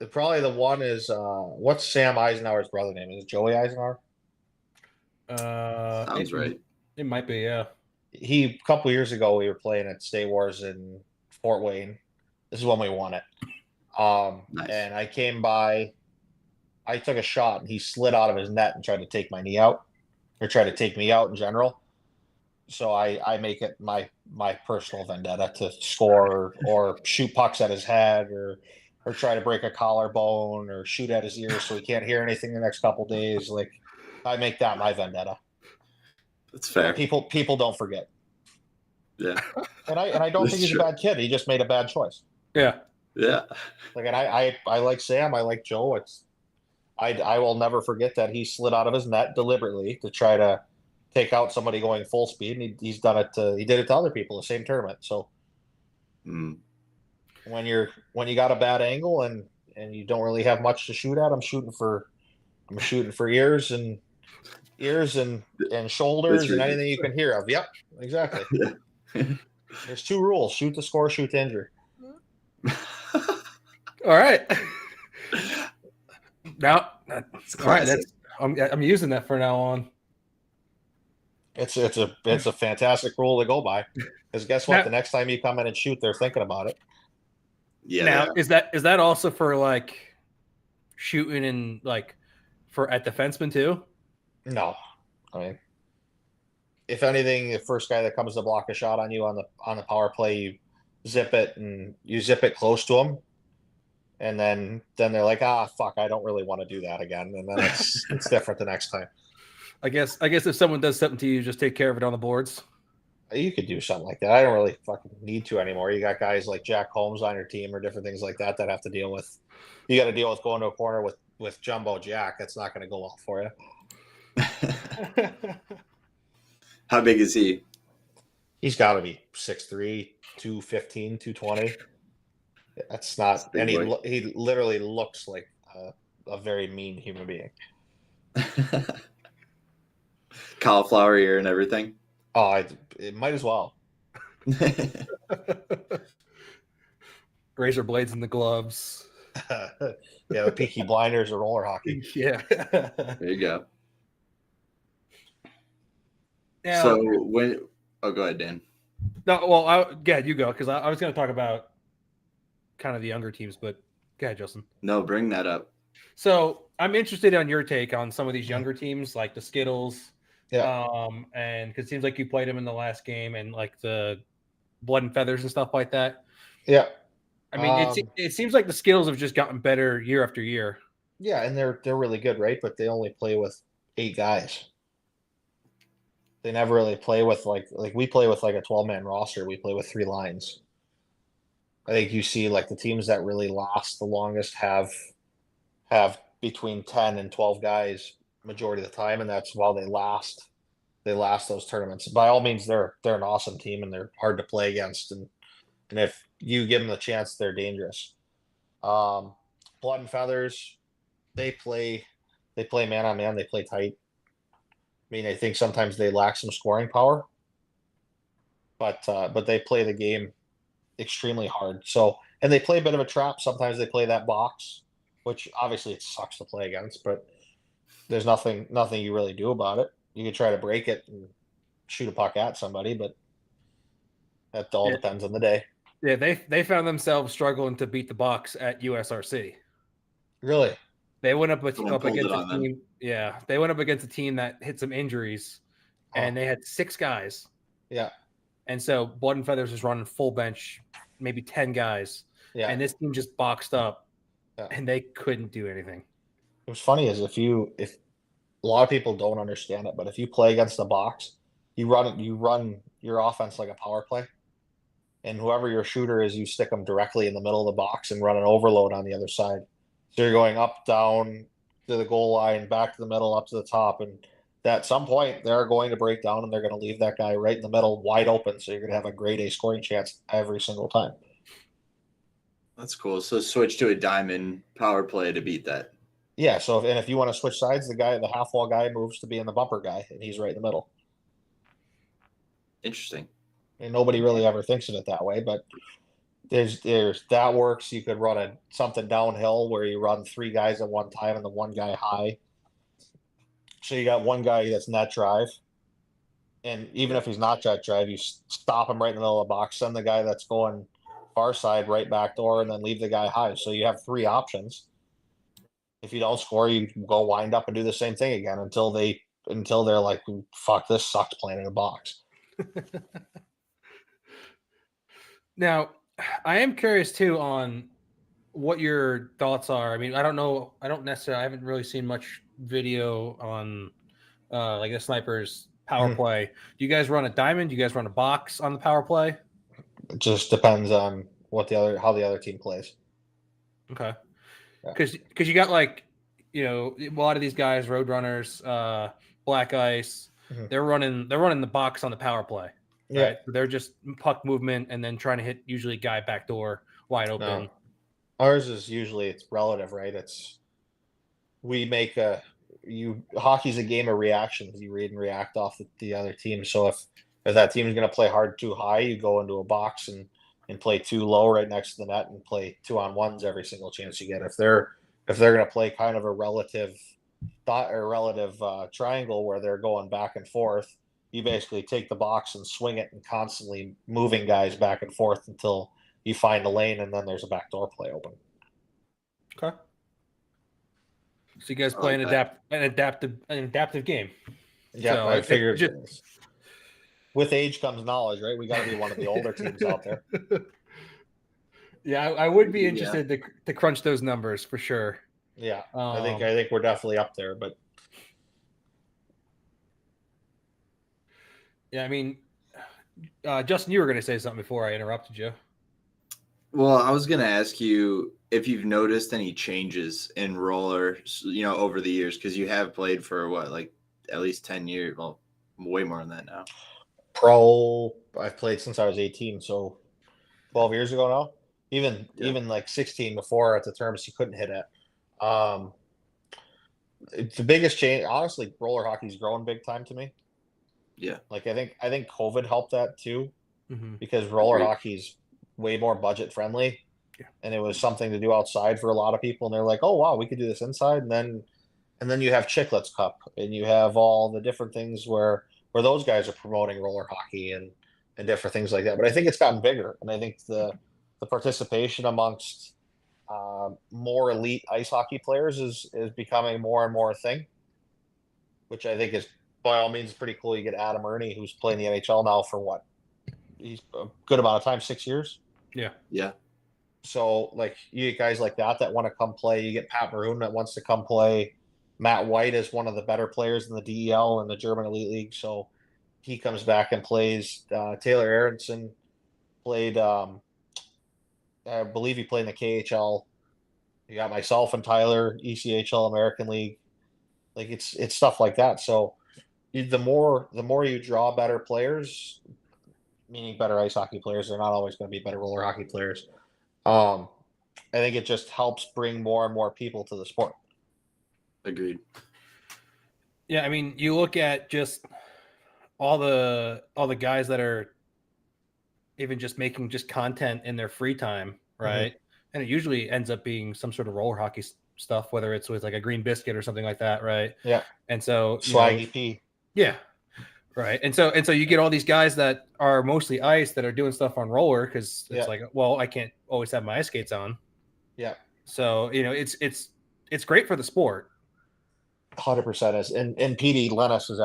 Probably the one is what's Sam Eisenhower's brother name? Is it Joey Eisenhower? Sounds right. It might be, yeah. A couple years ago, we were playing at State Wars in Fort Wayne. This is when we won it. Nice. And I came by, I took a shot, and he slid out of his net and tried to take my knee out, or tried to take me out in general. So I make it my personal vendetta to score or shoot pucks at his head or try to break a collarbone or shoot at his ears so he can't hear anything the next couple days. Like, I make that my vendetta. That's fair. People don't forget. Yeah. And I don't think he's a bad kid. He just made a bad choice. Yeah. Yeah. Like, and I like Sam. I like Joe. I will never forget that he slid out of his net deliberately to try to take out somebody going full speed, and he's done it. He did it to other people the same tournament. So when you got a bad angle and you don't really have much to shoot at, I'm shooting for ears and shoulders and anything you can hear of. Yep, exactly. Yeah. There's 2 rules: shoot to score, shoot to injure. All right. Now, all right. I'm using that from now on. It's a fantastic rule to go by. Because guess what? The next time you come in and shoot, they're thinking about it. Yeah. Now, is that also for like shooting and like for at defenseman too? No, I mean, if anything, the first guy that comes to block a shot on you on the power play, you zip it close to him, and then they're like, fuck, I don't really want to do that again, and then it's different the next time. I guess if someone does something to you, just take care of it on the boards. You could do something like that. I don't really fucking need to anymore. You got guys like Jack Holmes on your team or different things like that have to deal with. You got to deal with going to a corner with Jumbo Jack. That's not going to go well for you. How big is he? He's got to be 6'3", 215, 220. That's not, and he literally looks like a very mean human being. Cauliflower ear and everything. Oh, it might as well. Razor blades in the gloves. Yeah, the Peaky Blinders or roller hockey. Yeah. There you go. Now, so go ahead, Dan. No, well, go ahead, you go, because I was going to talk about kind of the younger teams, but go ahead, Justin. No, bring that up. So I'm interested on your take on some of these younger teams, like the Skittles. Yeah. And because it seems like you played them in the last game, and like the Blood and Feathers and stuff like that. Yeah. I mean, it seems like the Skittles have just gotten better year after year. Yeah, and they're really good, right? But they only play with 8 guys. They never really play with like we play with like a 12-man roster. We play with 3 lines. I think you see like the teams that really last the longest have between 10 and 12 guys majority of the time, and that's while they last those tournaments. By all means, they're an awesome team and they're hard to play against, and if you give them the chance, they're dangerous. Blood and Feathers, they play man on man. They play tight. I mean, I think sometimes they lack some scoring power, but they play the game extremely hard. So, and they play a bit of a trap. Sometimes they play that box, which obviously it sucks to play against, but there's nothing you really do about it. You can try to break it and shoot a puck at somebody, but that all depends on the day. Yeah, they found themselves struggling to beat the box at USRC. Really? They went up against a team. Yeah, they went up against a team that hit some injuries, and they had 6 guys. Yeah. And so Blood and Feathers was running full bench, maybe 10 guys. Yeah. And this team just boxed up, and they couldn't do anything. What's funny is if a lot of people don't understand it, but if you play against the box, you run your offense like a power play, and whoever your shooter is, you stick them directly in the middle of the box and run an overload on the other side. So you're going up, down to the goal line, back to the middle, up to the top, and at some point they're going to break down and they're going to leave that guy right in the middle wide open. So you're going to have a grade A scoring chance every single time. That's cool. So switch to a diamond power play to beat that. Yeah. So if you want to switch sides, the half wall guy moves to being the bumper guy, and he's right in the middle. Interesting. And nobody really ever thinks of it that way, but there's that works. You could run something downhill where you run 3 guys at one time and the one guy high. So you got one guy that's net drive, and even if he's not net drive, you stop him right in the middle of the box, send the guy that's going far side right back door, and then leave the guy high. So you have 3 options. If you don't score, you go wind up and do the same thing again until they're like, fuck, this sucks playing in a box. Now, I am curious too on what your thoughts are. I mean, I don't know. I haven't really seen much video on like the Snipers power play. Do you guys run a diamond? Do you guys run a box on the power play? It just depends on how the other team plays. Okay. Because you got like, a lot of these guys, Roadrunners, Black Ice, they're running the box on the power play. Yeah. Right? They're just puck movement and then trying to hit usually guy back door wide open. No. Ours is usually it's relative, right? Hockey's a game of reactions. You read and react off the other team. So if that team is going to play hard too high, you go into a box and play too low right next to the net and play 2-on-1s every single chance you get. If they're going to play kind of a relative triangle where they're going back and forth, you basically take the box and swing it and constantly moving guys back and forth until you find the lane and then there's a backdoor play open. Okay. So you guys I play like an adaptive game. Yeah, So I figured with age comes knowledge, right? We got to be one of the older teams out there. Yeah, I would be interested to crunch those numbers for sure. Yeah, I think we're definitely up there, but yeah, I mean, Justin, you were going to say something before I interrupted you. Well, I was going to ask you if you've noticed any changes in roller, over the years, because you have played for like at least 10 years. Well, way more than that now. Pro, I've played since I was 18, so 12 years ago now. Even like 16 before at the terms you couldn't hit it. The biggest change, honestly, roller hockey's growing big time to me. Yeah. Like I think COVID helped that too, because roller hockey's way more budget friendly. Yeah. And it was something to do outside for a lot of people, and they're like, oh wow, we could do this inside. And then you have Chicklets Cup, and you have all the different things where those guys are promoting roller hockey and different things like that. But I think it's gotten bigger, and I think the participation amongst more elite ice hockey players is becoming more and more a thing, which I think is by all means pretty cool. You get Adam Ernie, who's playing the NHL now for what? He's a good amount of time, 6 years. Yeah. Yeah. So like you get guys like that want to come play. You get Pat Maroon that wants to come play. Matt White is one of the better players in the DEL and the German Elite League, so he comes back and plays. Taylor Aronson played. I believe he played in the KHL. You got myself and Tyler, ECHL American League. Like it's stuff like that. So the more you draw better players, meaning better ice hockey players, they're not always going to be better roller hockey players. I think it just helps bring more and more people to the sport. Agreed. Yeah, I mean, you look at just all the guys that are even just making just content in their free time, right? And it usually ends up being some sort of roller hockey stuff, whether it's with like a Green Biscuit or something like that, right? Yeah. And so Swaggy P. Yeah. Right. And so you get all these guys that are mostly ice that are doing stuff on roller because it's like, well, I can't always have my ice skates on. Yeah. So, it's great for the sport. 100% is. And PD Lennis is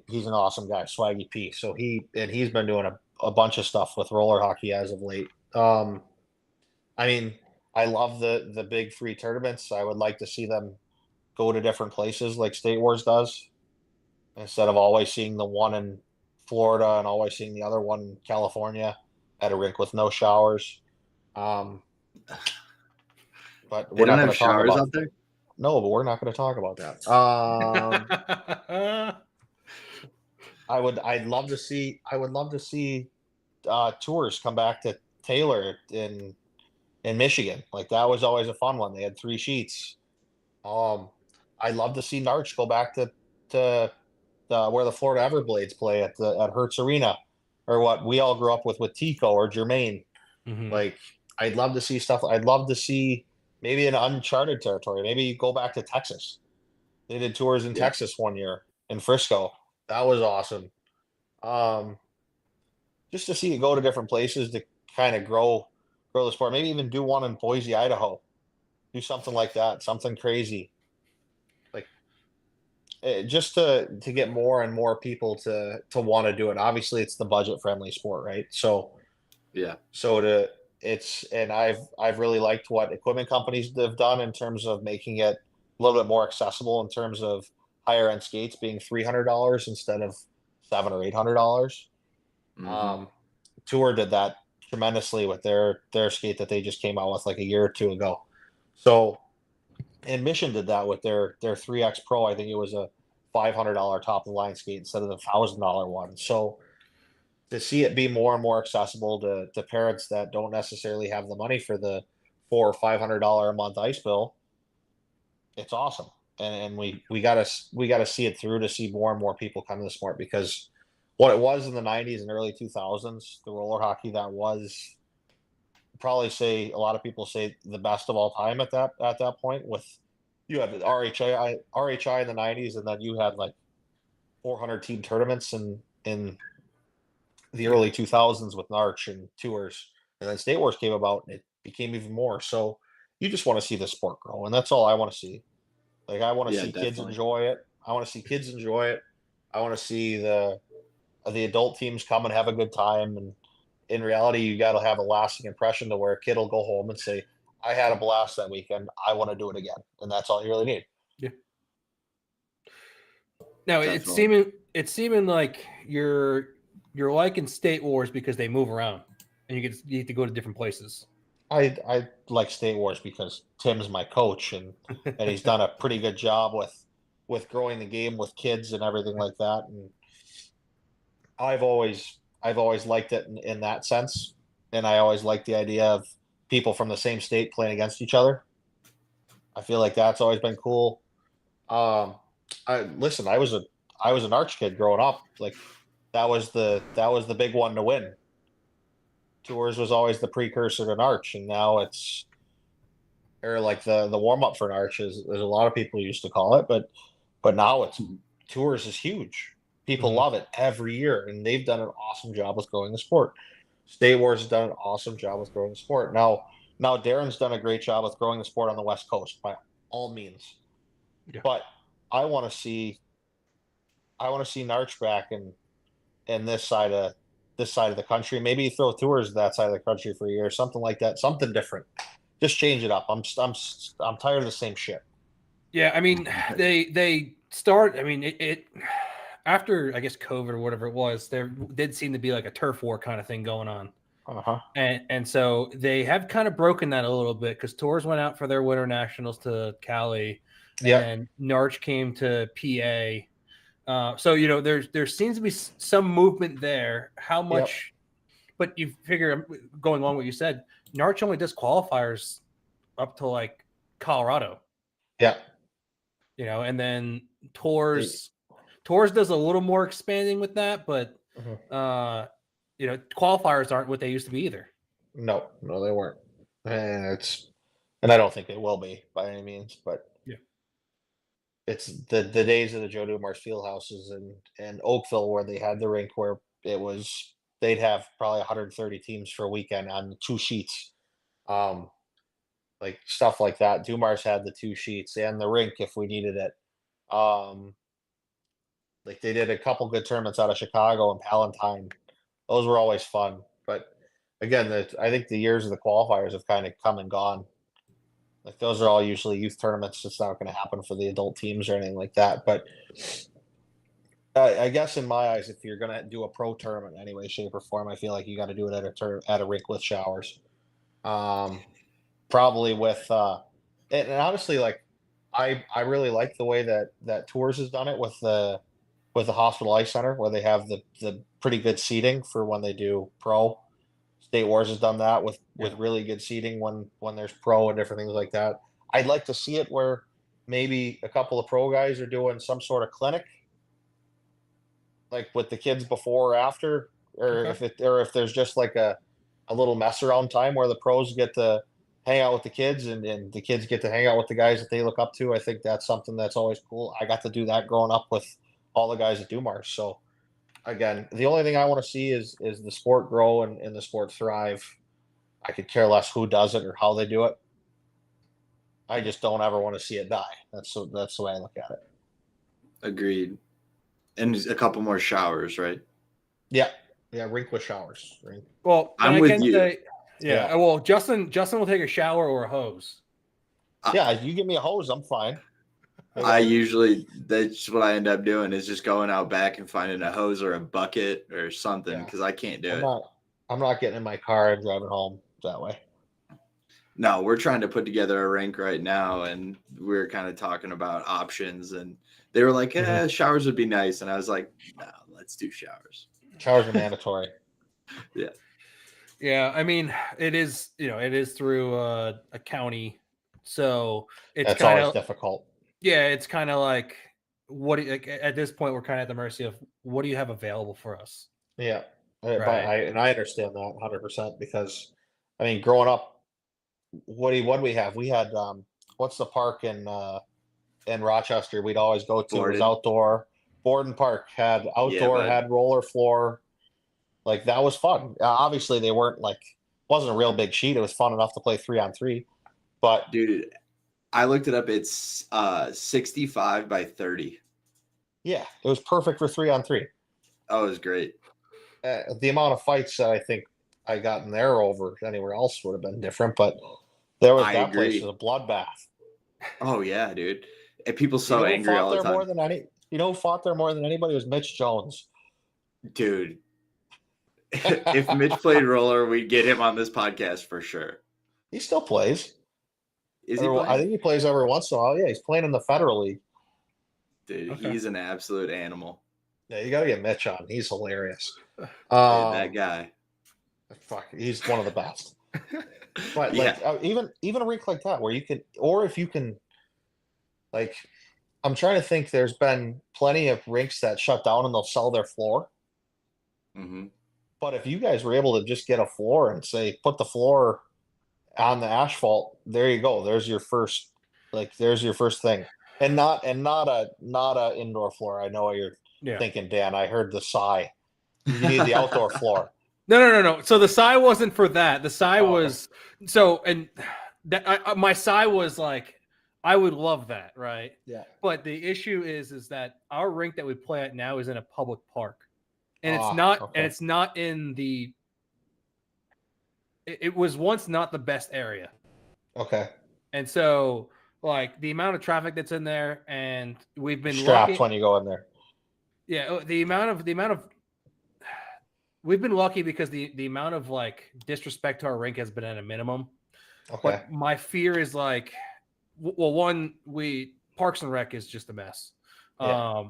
he's an awesome guy, Swaggy P. So he's been doing a bunch of stuff with roller hockey as of late. I mean, I love the big free tournaments. I would like to see them go to different places like State Wars does, instead of always seeing the one in Florida and always seeing the other one in California at a rink with no showers. But they don't have showers out there? No, but we're not going to talk about that. I'd love to see tours come back to Taylor in Michigan. Like that was always a fun one. They had 3 sheets. I'd love to see Narch go back to where the Florida Everblades play at Hertz Arena, or what we all grew up with Tico or Jermaine. Like I'd love to see stuff. I'd love to see maybe an uncharted territory. Maybe you go back to Texas. They did tours in Texas one year in Frisco. That was awesome. Just to see it go to different places to kind of grow the sport. Maybe even do one in Boise, Idaho. Do something like that. Something crazy. Like just to get more and more people to want to do it. Obviously, it's the budget friendly sport, right? So yeah. And I've really liked what equipment companies have done in terms of making it a little bit more accessible in terms of higher end skates being $300 instead of $700 or $800. Tour did that tremendously with their skate that they just came out with like a year or two ago. So, and Mission did that with their 3X Pro. I think it was a $500 top of the line skate instead of the $1,000 one. So to see it be more and more accessible to parents that don't necessarily have the money for the $400 or $500 a month ice bill, it's awesome. And we gotta see it through to see more and more people come to the sport, because what it was in the 90s and early 2000s, the roller hockey that was probably a lot of people say the best of all time at that point. With you had the RHI in the 90s, and then you had like 400 team tournaments in the early 2000s with Narch and tours. And then State Wars came about, and it became even more. So you just want to see the sport grow, and that's all I want to see. Like, I want to Yeah, see kids definitely. enjoy it. I want to see kids enjoy it. I want to see the adult teams come and have a good time. And in reality, you got to have a lasting impression to where a kid will go home and say, "I had a blast that weekend. I want to do it again." And that's all you really need. Yeah. Now Definitely. it's seeming like you're liking State Wars because they move around and you get to go to different places. I like State Wars because Tim's my coach, and he's done a pretty good job with growing the game with kids and everything like that. And I've always liked it in that sense, and I always liked the idea of people from the same state playing against each other. I feel like that's always been cool. I listen. I was an Arch kid growing up. Like, that was the big one to win. Tours was always the precursor to an Arch, and now it's, or like the warm up for an Arch is a lot of people used to call it, but now it's Tours is huge. People love it every year, and they've done an awesome job with growing the sport. State Wars has done an awesome job with growing the sport. Now Darren's done a great job with growing the sport on the West Coast by all means. Yeah. But I want to see Narch back in this side of the country. Maybe throw Tours that side of the country for a year, something like that, something different. Just change it up. I'm tired of the same shit. Yeah, I mean, they start. I mean, it after, I guess, COVID or whatever it was, there did seem to be like a turf war kind of thing going on. And so they have kind of broken that a little bit, because Tours went out for their winter nationals to Cali, and then Narch came to PA. So there seems to be some movement there. How much? But you figure, going on what you said, Narch only does qualifiers up to like Colorado. Yeah. And then Tours does a little more expanding with that, but qualifiers aren't what they used to be either. No, they weren't. And I don't think they will be by any means, but it's the days of the Joe Dumars field houses and Oakville, where they had the rink where they'd have probably 130 teams for a weekend on 2 sheets. Like stuff like that. Dumars had the 2 sheets and the rink if we needed it. Like, they did a couple good tournaments out of Chicago and Palatine. Those were always fun. But again, I think the years of the qualifiers have kind of come and gone. Like, those are all usually youth tournaments. It's not going to happen for the adult teams or anything like that. But I guess in my eyes, if you're going to do a pro tournament in any way, shape, or form, I feel like you got to do it at a rink with showers. Probably with and honestly, like, I really like the way that Tours has done it with the Hospital Ice Center, where they have the pretty good seating for when they do pro. State Wars has done that with really good seating when there's pro and different things like that. I'd like to see it where maybe a couple of pro guys are doing some sort of clinic, like with the kids before or after, or if there's just like a little mess around time where the pros get to hang out with the kids and the kids get to hang out with the guys that they look up to. I think that's something that's always cool. I got to do that growing up with all the guys at Dumars. So again, the only thing I want to see is the sport grow and the sport thrive. I could care less who does it or how they do it. I just don't ever want to see it die. That's the way I look at it. Agreed. And a couple more showers, right? Yeah, rink with showers. Rink. Well, I'm with you. Yeah. Well, Justin will take a shower or a hose. Yeah, you give me a hose, I'm fine. That's what I end up doing, is just going out back and finding a hose or a bucket or something, because I can't do it. I'm not getting in my car and driving home that way. No, we're trying to put together a rink right now, and we're kind of talking about options, and they were like, showers would be nice. And I was like, no, let's do showers. Showers are mandatory. Yeah. Yeah, I mean, it is through a county, so it's kind of difficult. Yeah, it's kind of like, at this point we're kind of at the mercy of what do you have available for us. Yeah, right. But I understand that 100%, because I mean, growing up, what do we have? We had what's the park in Rochester we'd always go to? It was outdoor. Borden Park had outdoor, had roller floor. Like, that was fun. Obviously, they weren't like wasn't a real big sheet. It was fun enough to play 3-on-3. But dude, I looked it up. It's 65 by 30. yeah, it was perfect for 3-on-3. Oh, it was great. The amount of fights that I think I got in there over anywhere else would have been different, but that place was a bloodbath. Oh yeah, dude. And people so angry all the time. You know who fought there more than anybody was Mitch Jones. Dude. If Mitch played roller, we'd get him on this podcast for sure. He still plays. Is he playing? I think he plays every once in a while. Yeah, he's playing in the Federal League. Dude, he's an absolute animal. Yeah, you got to get Mitch on. He's hilarious. Dude, that guy. Fuck, he's one of the best. But like even a rink like that where you can, or if you can, like, I'm trying to think. There's been plenty of rinks that shut down and they'll sell their floor. Mm-hmm. But if you guys were able to just get a floor and say put the floor on the asphalt, there you go. There's your first thing, and not a indoor floor. I know what you're thinking, Dan. I heard the sigh. You need the outdoor floor. No. So the sigh wasn't for that. The sigh was so, and that my sigh was like, I would love that, right? Yeah. But the issue is that our rink that we play at now is in a public park, and it's not, and it's not in the. It was once not the best area. Okay. And so, like, the amount of traffic that's in there, and we've been strapped when you go in there. Yeah, the amount of. We've been lucky because the amount of like disrespect to our rink has been at a minimum. Okay. But my fear is like, well, one, Parks and Rec is just a mess. Yeah.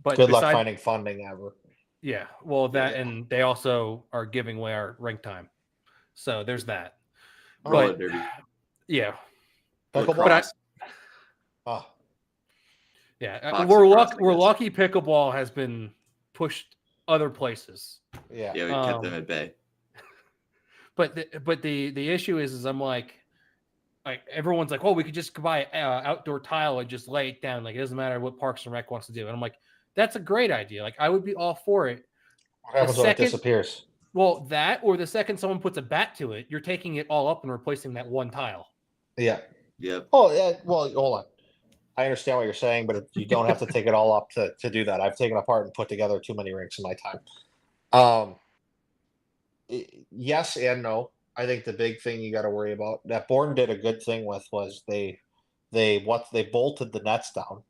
But good luck finding funding ever. Yeah. Well, and they also are giving away our rink time, so there's that. Roller derby. Yeah. Pickleball. Yeah. We're lucky. Pickleball has been pushed other places. Yeah. Yeah, we kept them at bay. But the issue is I'm like everyone's like, well, we could just buy outdoor tile and just lay it down. Like, it doesn't matter what Parks and Rec wants to do. And I'm like, that's a great idea. Like, I would be all for it. What happens when it disappears? Well, that, or the second someone puts a bat to it, you're taking it all up and replacing that one tile. Yeah. Yep. Oh, yeah. Well, hold on. I understand what you're saying, but you don't have to take it all up to do that. I've taken apart and put together too many rinks in my time. Yes and no. I think the big thing you got to worry about that Borden did a good thing with was they bolted the nets down,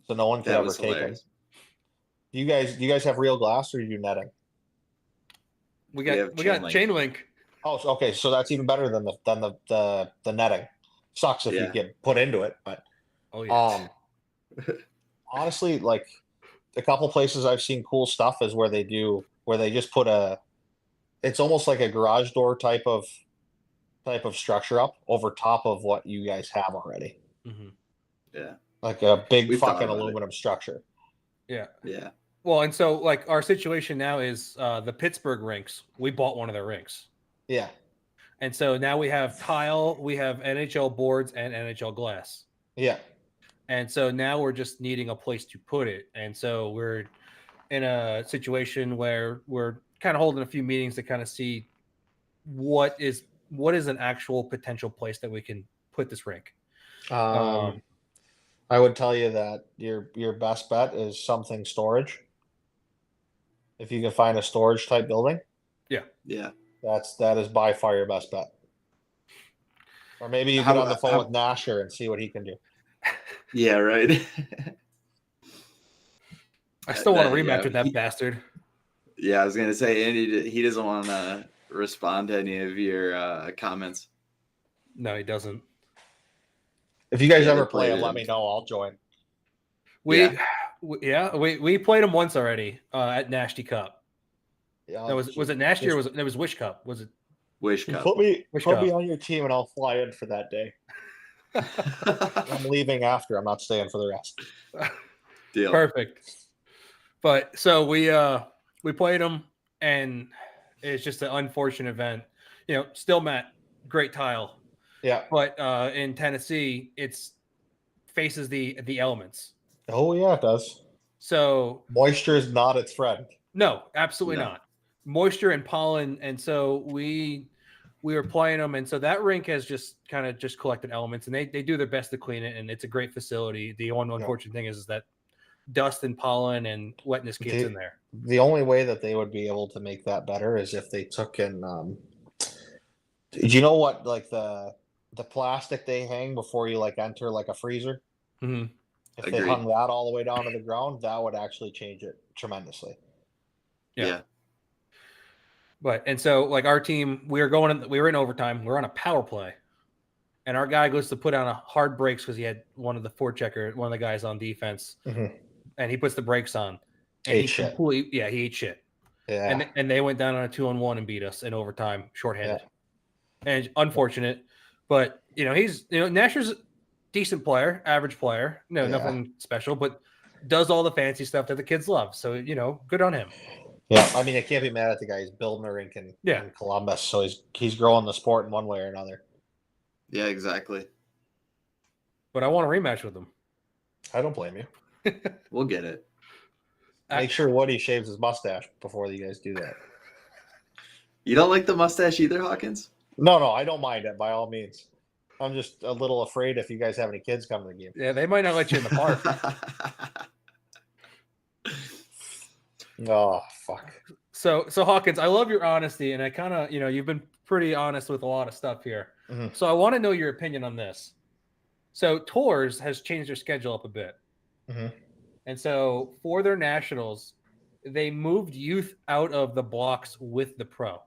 so no one could ever take them. Do you guys have real glass or are you netting? We got chain link. Oh, okay. So that's even better than the netting. Sucks if you get put into it, but honestly, like a couple places I've seen cool stuff is where they just put it's almost like a garage door type of structure up over top of what you guys have already. Mm-hmm. Yeah. Like a big fucking aluminum structure. Yeah. Yeah. Well, and so like our situation now is the Pittsburgh rinks. We bought one of their rinks. Yeah. And so now we have tile, we have NHL boards and NHL glass. Yeah. And so now we're just needing a place to put it. And so we're in a situation where we're kind of holding a few meetings to kind of see what is an actual potential place that we can put this rink. I would tell you that your best bet is something storage. If you can find a storage type building. Yeah. Yeah. That is by far your best bet. Or maybe you get on the phone with Nasher and see what he can do. Yeah, right. I still want to rematch with that bastard. Yeah, I was gonna say, Andy, he doesn't want to respond to any of your comments. No, he doesn't. If you guys ever play him, let me know. I'll join. We played him once already at Nasty Cup. Yeah, was it Nasty or was it Wish Cup? Was it Wish Cup? Put me on your team and I'll fly in for that day. I'm leaving after. I'm not staying for the rest. Deal. Perfect. But so we played them, and it's just an unfortunate event. You know, still Matt, great tile. Yeah. But in Tennessee, it's faces the elements. Oh yeah, it does. So moisture is not its friend. No, absolutely not. Moisture and pollen, and so we we were playing them, and so that rink has just kind of just collected elements, and they do their best to clean it, and it's a great facility. The one unfortunate thing is that dust and pollen and wetness gets in there. The only way that they would be able to make that better is if they took in do you know what, like the plastic they hang before you like enter like a freezer? Mm-hmm. If they hung that all the way down to the ground, that would actually change it tremendously. Yeah. But and so like our team, we were in overtime. We're on a power play, and our guy goes to put on a hard brakes because he had one of the guys on defense, and he puts the brakes on. And he ate shit. Yeah. And they went down on a 2-on-1 and beat us in overtime, shorthanded. Yeah. And unfortunate, but he's Nasher's a decent player, average player. No, nothing special, but does all the fancy stuff that the kids love. So good on him. Yeah, I mean, I can't be mad at the guy. He's building a rink in Columbus, so he's growing the sport in one way or another. Yeah, exactly. But I want a rematch with him. I don't blame you. We'll get it. Make sure Woody shaves his mustache before you guys do that. You don't like the mustache either, Hawkins? No, I don't mind it by all means. I'm just a little afraid if you guys have any kids come to the game. Yeah, they might not let you in the park. Oh, fuck. So Hawkins, I love your honesty, and I kind of, you've been pretty honest with a lot of stuff here. Mm-hmm. So I want to know your opinion on this. So Tours has changed their schedule up a bit. Mm-hmm. And so for their nationals, they moved youth out of the blocks with the pro.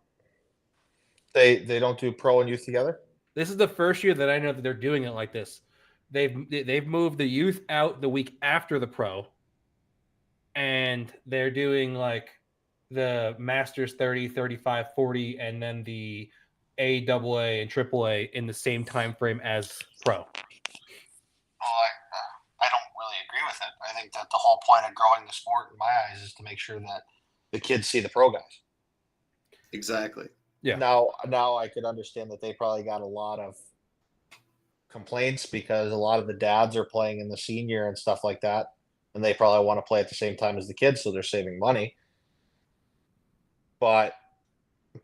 They don't do pro and youth together? This is the first year that I know that they're doing it like this. They've moved the youth out the week after the pro. And they're doing like the Masters 30, 35, 40, and then the AAA and AAA in the same time frame as pro. Well, I don't really agree with it. I think that the whole point of growing the sport, in my eyes, is to make sure that the kids see the pro guys. Exactly. Yeah. Now I could understand that they probably got a lot of complaints because a lot of the dads are playing in the senior and stuff like that. And they probably want to play at the same time as the kids, so they're saving money. But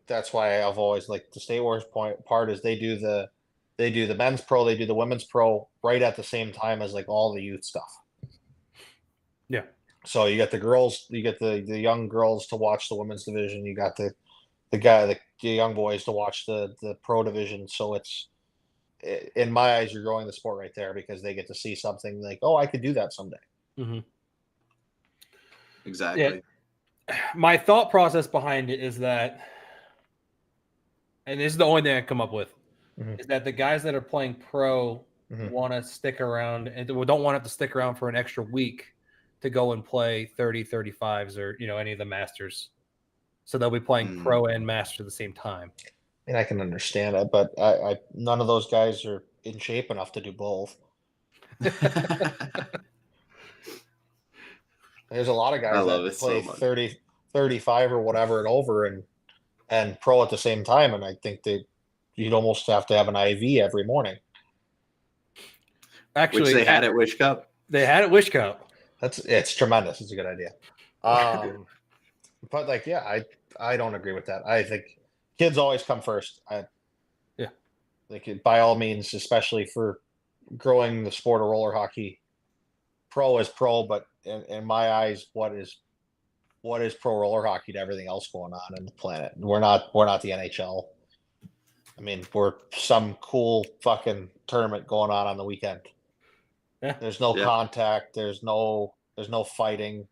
that's why I've always liked the State Wars part is they do the men's pro, they do the women's pro right at the same time as like all the youth stuff. Yeah. So you got the girls, you get the young girls to watch the women's division. You got the young boys to watch the pro division. So it's, in my eyes, you're growing the sport right there because they get to see something like, oh, I could do that someday. Mm-hmm. Exactly. Yeah. My thought process behind it is that, and this is the only thing I come up with, is that the guys that are playing pro want to stick around and don't want to have to stick around for an extra week to go and play 30, 35s or any of the Masters. So they'll be playing pro and Master at the same time. And I can understand it, but I none of those guys are in shape enough to do both. There's a lot of guys that play 30, 35 or whatever and over and pro at the same time. And I think that you'd almost have to have an IV every morning. Actually, which they had at Wish Cup. They had at Wish Cup. It's tremendous. It's a good idea. But like, yeah, I don't agree with that. I think kids always come first. Like by all means, especially for growing the sport of roller hockey, pro is pro, but in my eyes, what is pro roller hockey to everything else going on in the planet? We're not the NHL. I mean, we're some cool fucking tournament going on the weekend. Yeah. There's no contact. There's no fighting.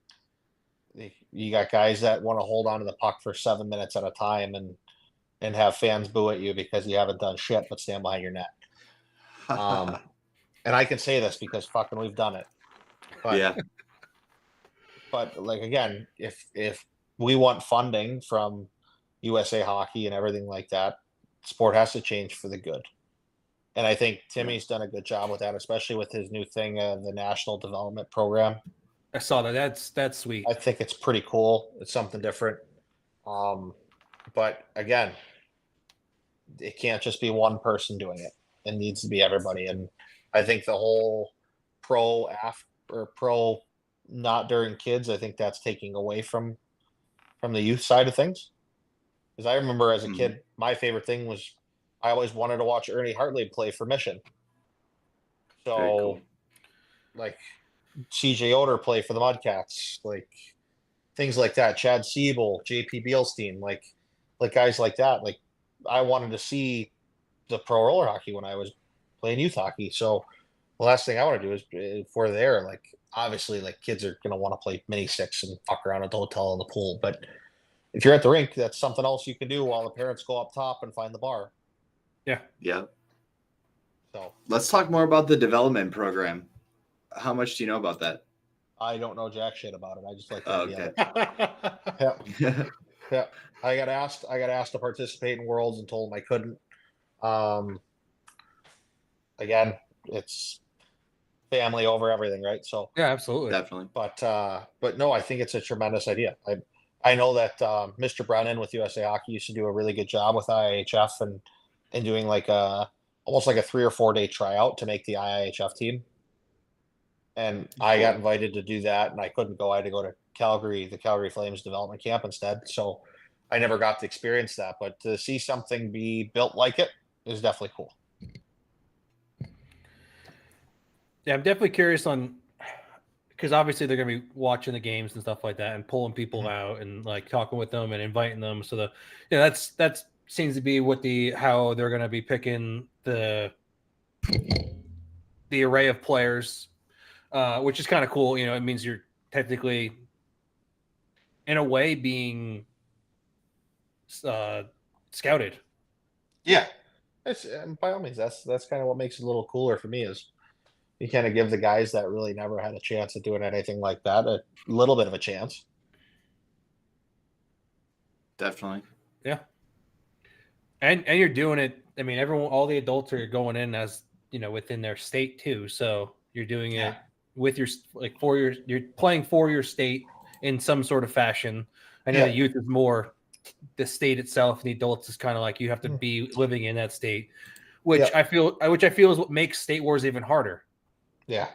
You got guys that want to hold on to the puck for 7 minutes at a time and have fans boo at you because you haven't done shit but stand behind your net. And I can say this because fucking we've done it. But, but like, again, if we want funding from USA Hockey and everything like that, sport has to change for the good. And I think Timmy's done a good job with that, especially with his new thing, the National Development Program. I saw that. That's sweet. I think it's pretty cool. It's something different. But again, it can't just be one person doing it. It needs to be everybody. And I think the whole pro not during kids, I think that's taking away from the youth side of things. Because I remember as a kid, my favorite thing was I always wanted to watch Ernie Hartley play for Mission. So, Very cool. like CJ Oder play for the Mudcats, like things like that. Chad Siebel, JP Bielstein, like guys like that. Like I wanted to see the pro roller hockey when I was playing youth hockey. So the last thing I want to do is if we're there, like obviously like kids are going to want to play mini sticks and fuck around at the hotel and the pool. But if you're at the rink, that's something else you can do while the parents go up top and find the bar. Yeah. Yeah. So Let's talk more about the development program. How much do you know about that? I don't know jack shit about it. I just like the Oh, idea okay. of it. Yeah. Yeah. I got asked to participate in Worlds and told them I couldn't. Again, it's family over everything, right? So Yeah, absolutely. Definitely. but no, I think it's a tremendous idea. I know that Mr. Brennan with USA Hockey used to do a really good job with IIHF and doing like almost like a 3 or 4 day tryout to make the IIHF team. And I got invited to do that, and I couldn't go. I had to go to Calgary, the Calgary Flames development camp instead. So I never got to experience that. But to see something be built like it is definitely cool. Yeah, I'm definitely curious on, because obviously they're going to be watching the games and stuff like that and pulling people out and like talking with them and inviting them. So that seems to be what how they're going to be picking the array of players, which is kind of cool. It means you're technically, in a way, being scouted. Yeah, by all means, that's kind of what makes it a little cooler for me is you kind of give the guys that really never had a chance at doing anything like that a little bit of a chance. Definitely. Yeah. And you're doing it. I mean, all the adults are going in as, within their state too. So you're doing it with you're playing for your state in some sort of fashion. I know the youth is more the state itself, and the adults is kind of like you have to be living in that state, which I feel is what makes State Wars even harder. Yeah.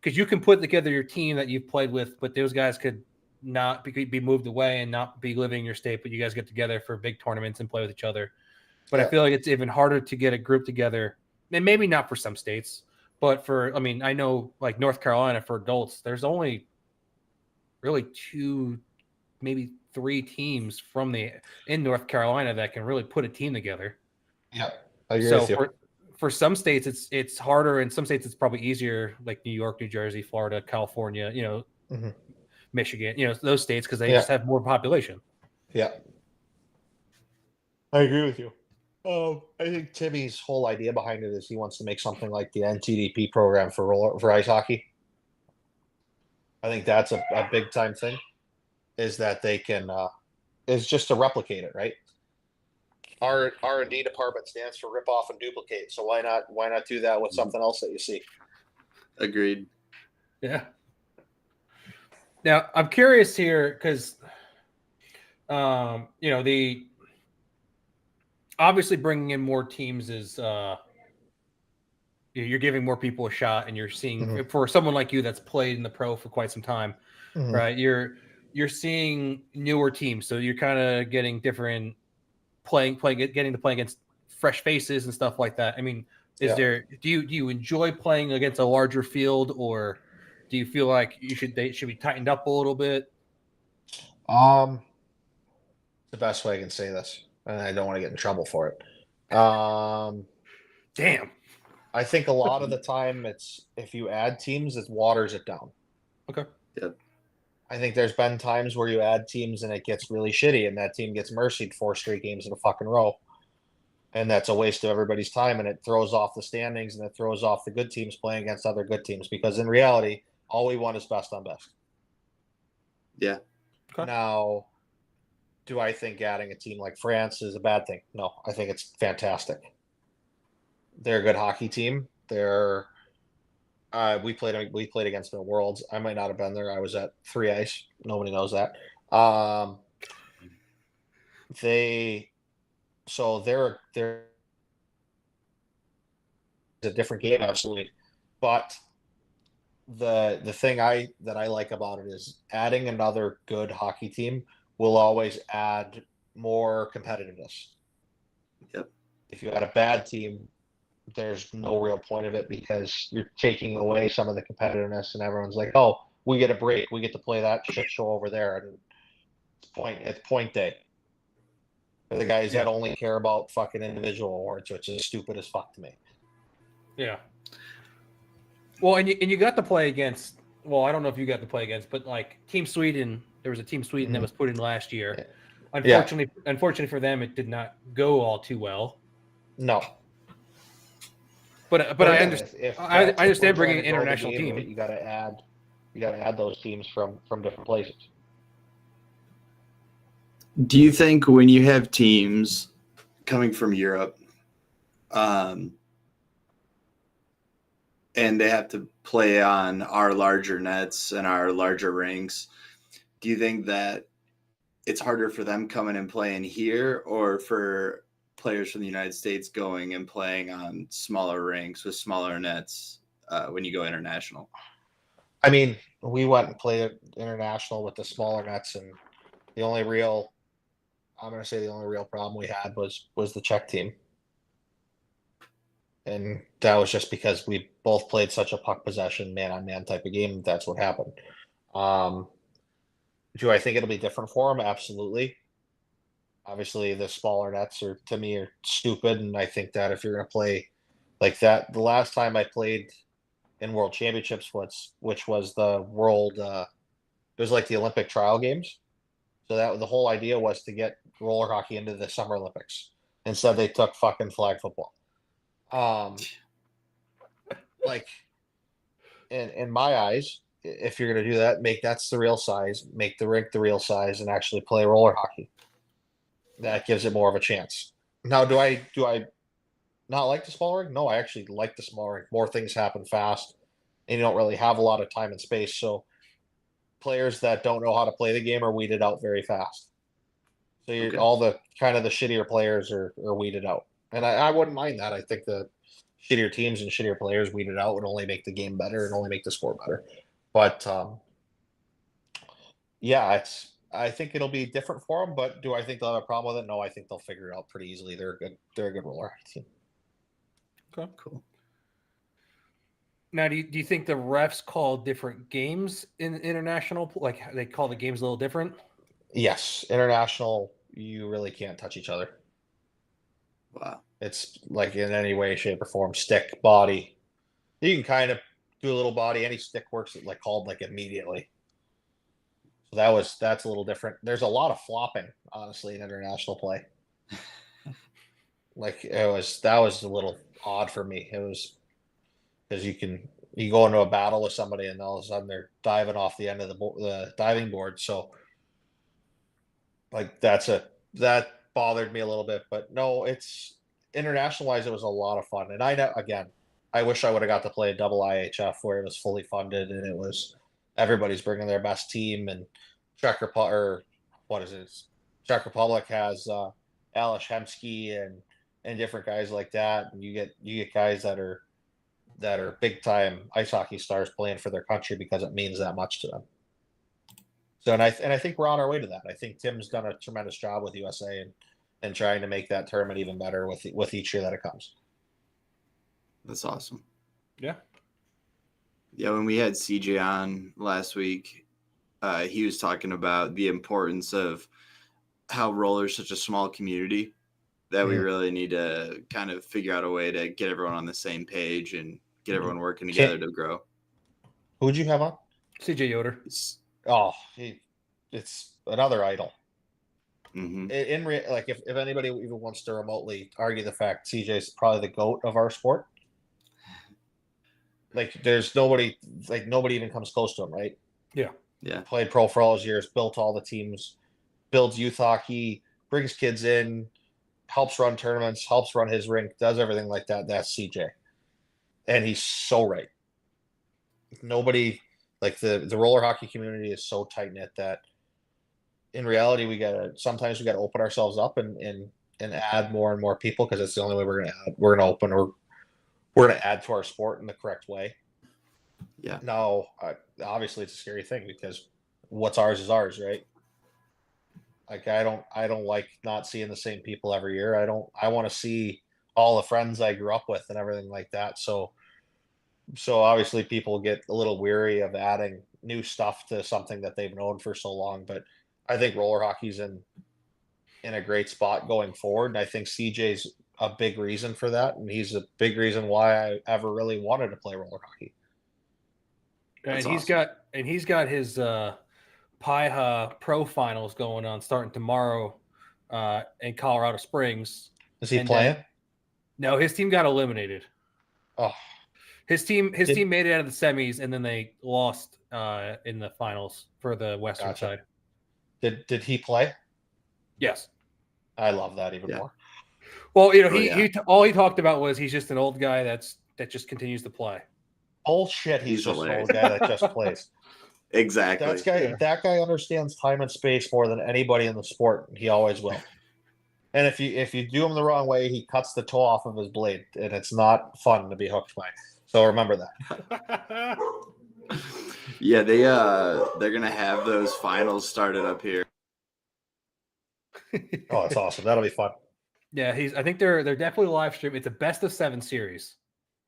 Because you can put together your team that you've played with, but those guys could not be moved away and not be living in your state, but you guys get together for big tournaments and play with each other. But I feel like it's even harder to get a group together, and maybe not for some states, but I know like North Carolina for adults, there's only really 2, maybe 3 teams in North Carolina that can really put a team together. Yeah. I agree with you. For some states, it's harder. In some states, it's probably easier, like New York, New Jersey, Florida, California, Michigan, those states, because they just have more population. Yeah. I agree with you. I think Timmy's whole idea behind it is he wants to make something like the NTDP program for ice hockey. I think that's a big time thing, is that they can is just to replicate it, right? Our R&D department stands for rip off and duplicate. So why not do that with something else that you see? Agreed. Yeah. Now I'm curious here because, the obviously bringing in more teams is you're giving more people a shot, and you're seeing for someone like you that's played in the pro for quite some time, right? You're seeing newer teams, so you're kind of getting different. Getting to play against fresh faces and stuff like that. I mean, do you enjoy playing against a larger field, or do you feel like they should be tightened up a little bit? The best way I can say this, and I don't want to get in trouble for it. Damn. I think a lot of the time it's if you add teams, it waters it down. Okay. Yep. I think there's been times where you add teams and it gets really shitty, and that team gets mercied 4 straight games in a fucking row. And that's a waste of everybody's time, and it throws off the standings, and it throws off the good teams playing against other good teams, because in reality, all we want is best on best. Yeah. Okay. Now, do I think adding a team like France is a bad thing? No, I think it's fantastic. They're a good hockey team. We played against them at Worlds. I might not have been there. I was at 3 Ice. Nobody knows that. They're a different game, absolutely. But the thing that I like about it is adding another good hockey team will always add more competitiveness. Yep. if you had a bad team, there's no real point of it because you're taking away some of the competitiveness, and everyone's like, "Oh, we get a break. We get to play that shit show over there." And it's point day. For the guys that only care about fucking individual awards, which is stupid as fuck to me. Yeah. Well, and you got to play against. Well, I don't know if you got to play against, but like Team Sweden, there was a Team Sweden that was put in last year. Unfortunately for them, it did not go all too well. No. But I understand. I understand bringing an international team. Right, you got to add those teams from different places. Do you think when you have teams coming from Europe, and they have to play on our larger nets and our larger rinks, do you think that it's harder for them coming and playing here, or for players from the United States going and playing on smaller rinks with smaller nets when you go international? I mean, we went and played international with the smaller nets, and the only real problem we had was the Czech team. And that was just because we both played such a puck possession, man-on-man type of game. That's what happened. Do I think it'll be different for them? Absolutely. Obviously, the smaller nets to me are stupid, and I think that if you're going to play like that, the last time I played in World Championships, which was the World, it was like the Olympic trial games. So that the whole idea was to get roller hockey into the Summer Olympics. Instead, they took fucking flag football. Like in my eyes, if you're going to do that, that's the real size, make the rink the real size, and actually play roller hockey. That gives it more of a chance. Now, do I not like the small rink? No, I actually like the small rink. More things happen fast, and you don't really have a lot of time and space. So players that don't know how to play the game are weeded out very fast. So all the kind of the shittier players are weeded out. And I wouldn't mind that. I think the shittier teams and shittier players weeded out would only make the game better and only make the score better. But I think it'll be different for them. But do I think they'll have a problem with it? No, I think they'll figure it out pretty easily. They're a good roller team. Okay, cool. Now, do you think the refs call different games in international? Like they call the games a little different? Yes, international, you really can't touch each other. Wow. It's like in any way, shape, or form, stick, body. You can kind of do a little body. Any stick works called immediately. So that's a little different. There's a lot of flopping, honestly, in international play. That was a little odd for me. It was because you go into a battle with somebody and all of a sudden they're diving off the end of the diving board. So that bothered me a little bit, but no, it's international wise, it was a lot of fun. And I wish I would have got to play a double IHF where it was fully funded and it was everybody's bringing their best team. And Czech Republic has Alex Hemsky and different guys like that. And you get guys that are big time ice hockey stars playing for their country because it means that much to them. So, and I think we're on our way to that. I think Tim's done a tremendous job with USA and trying to make that tournament even better with each year that it comes. That's awesome. Yeah. Yeah, when we had CJ on last week, he was talking about the importance of how roller's such a small community that we really need to kind of figure out a way to get everyone on the same page and get everyone working together to grow. Who'd you have on? CJ Yoder. It's another idol. Mm-hmm. If anybody even wants to remotely argue the fact CJ's probably the GOAT of our sport, there's nobody even comes close to him, right? Yeah. Played pro for all his years, built all the teams, builds youth hockey, brings kids in, helps run tournaments, helps run his rink, does everything like that. That's CJ, and he's so right. Nobody. The roller hockey community is so tight knit that in reality sometimes we gotta open ourselves up and add more and more people because it's the only way we're gonna add to our sport in the correct way. Yeah. Now, obviously it's a scary thing because what's ours is ours, right? I don't like not seeing the same people every year. I want to see all the friends I grew up with and everything like that. So obviously people get a little weary of adding new stuff to something that they've known for so long. But I think roller hockey's in a great spot going forward. And I think CJ's a big reason for that. And he's a big reason why I ever really wanted to play roller hockey. And That's he's awesome. got his PIHA Pro finals going on starting tomorrow in Colorado Springs. Is he playing? No, his team got eliminated. Oh, his team made it out of the semis, and then they lost in the finals for the Western side. Did he play? Yes. I love that even more. Well, you know, all he talked about was he's just an old guy that just continues to play. Bullshit, he's just hilarious. An old guy that just plays. Exactly. That guy understands time and space more than anybody in the sport. He always will. And if you do him the wrong way, he cuts the toe off of his blade, and it's not fun to be hooked by. So remember that. Yeah, they're gonna have those finals started up here. Oh, that's awesome. That'll be fun. Yeah, I think they're definitely live stream. It's a best of 7 series.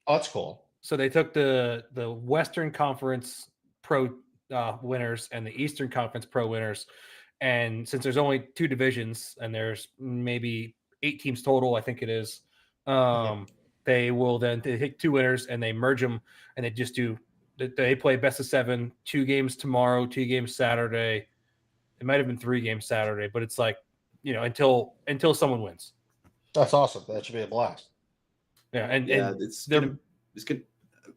Oh, that's cool. So they took the Western Conference Pro winners and the Eastern Conference Pro winners, and since there's only 2 divisions and there's maybe 8 teams total, I think it is, they will then take 2 winners and they merge them, and they just they play best of 7, 2 games tomorrow, 2 games Saturday. It might have been 3 games Saturday, but it's like, you know, until someone wins. That's awesome. That should be a blast. Yeah, and it's gonna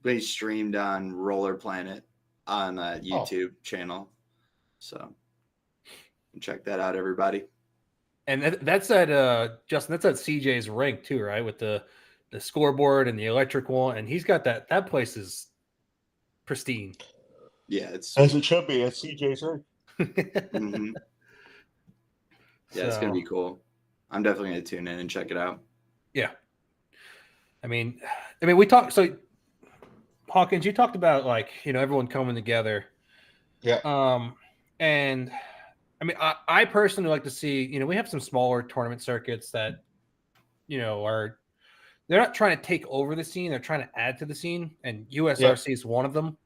be streamed on Roller Planet on YouTube channel. So check that out, everybody. And that's at Justin. That's at CJ's rink too, right? With the scoreboard and the electric one, and he's got that. That place is pristine. Yeah, it's as it should be at CJ's rink. Mm-hmm. Yeah, it's gonna be cool. I'm definitely gonna tune in and check it out. Yeah, I mean, we talked. So, Hawkins, you talked about, like, you know, everyone coming together. Yeah. And I mean, I personally like to see, you know, we have some smaller tournament circuits that, you know, they're not trying to take over the scene; they're trying to add to the scene, and USRC is one of them.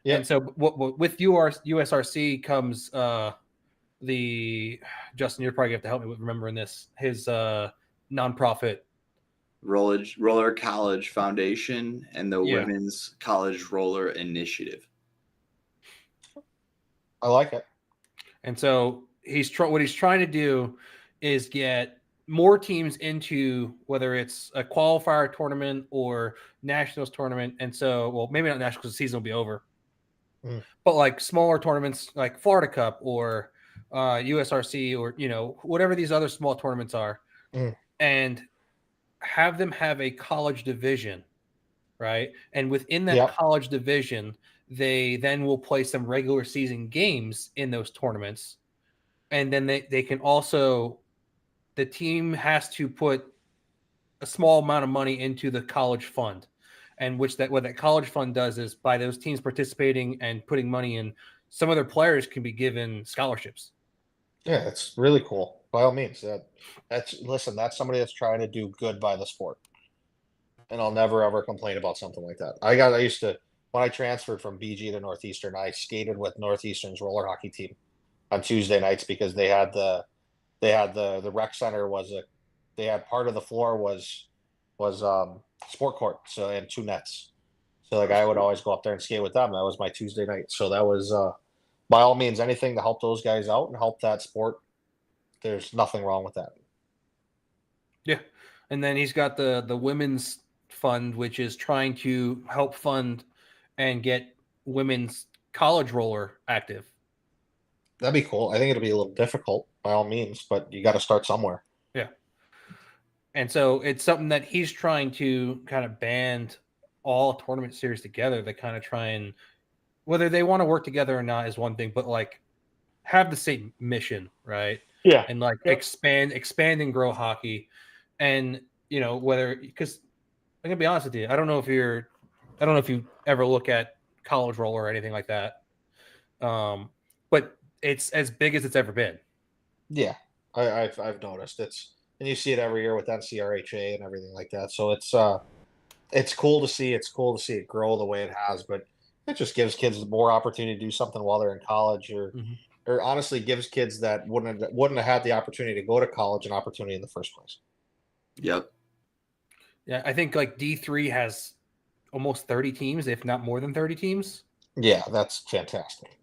Yeah. And so, with USRC comes Justin, you're probably going to have to help me with remembering this. His nonprofit Roller College Foundation and the Women's College Roller Initiative. I like it. And so what he's trying to do is get more teams into, whether it's a qualifier tournament or nationals tournament. And so, well, maybe not nationals because the season will be over, but like smaller tournaments like Florida Cup or USRC, or, you know, whatever these other small tournaments are, and have them have a college division, right? And within that college division, they then will play some regular season games in those tournaments. And then they can also, the team has to put a small amount of money into the college fund. And what that college fund does is, by those teams participating and putting money in, some of their players can be given scholarships. Yeah, it's really cool. By all means, that's somebody that's trying to do good by the sport, and I'll never ever complain about something like that. I used to, when I transferred from BG to Northeastern, I skated with Northeastern's roller hockey team on Tuesday nights because they had the rec center they had part of the floor was sport court, so, and 2 nets. So like I would always go up there and skate with them. That was my Tuesday night. So that was by all means, anything to help those guys out and help that sport. There's nothing wrong with that. Yeah. And then he's got the women's fund, which is trying to help fund and get women's college roller active. That'd be cool. I think it'll be a little difficult by all means, but you got to start somewhere. Yeah. And so it's something that he's trying to kind of band all tournament series together. They kind of try and, whether they want to work together or not is one thing, but like have the same mission, right? Yeah. And like expand and grow hockey. And, you know, because I'm gonna be honest with you, I don't know if you ever look at college roller or anything like that. But it's as big as it's ever been. Yeah. I've noticed and you see it every year with NCRHA and everything like that. So it's cool to see. It's cool to see it grow the way it has, but it just gives kids more opportunity to do something while they're in college, or honestly gives kids that wouldn't have had the opportunity to go to college an opportunity in the first place. Yep. Yeah, I think like D3 has almost 30 teams, if not more than 30 teams. Yeah, that's fantastic.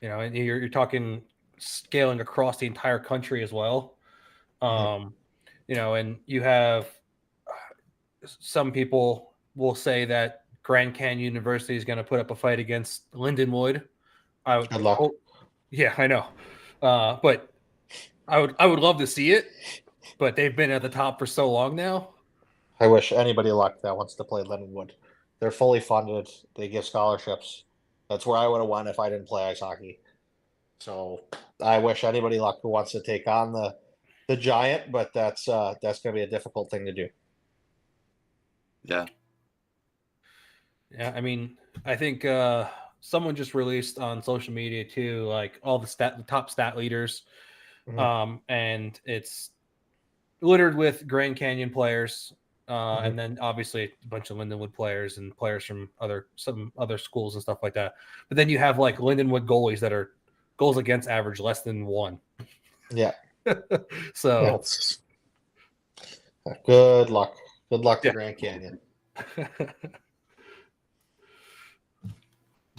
You know, and you're talking scaling across the entire country as well. You know, and you have some people will say that Grand Canyon University is going to put up a fight against Lindenwood. Good luck. Yeah, I know. But I would love to see it, but they've been at the top for so long now. I wish anybody luck that wants to play Lindenwood. They're fully funded. They give scholarships. That's where I would have won if I didn't play ice hockey. So I wish anybody luck who wants to take on the Giant, but that's going to be a difficult thing to do. Yeah. Yeah, I mean, I think someone just released on social media too, like all the top stat leaders, and it's littered with Grand Canyon players, and then obviously a bunch of Lindenwood players and players from some other schools and stuff like that. But then you have like Lindenwood goalies that are goals against average less than 1. Yeah. So good luck. Good luck to Grand Canyon.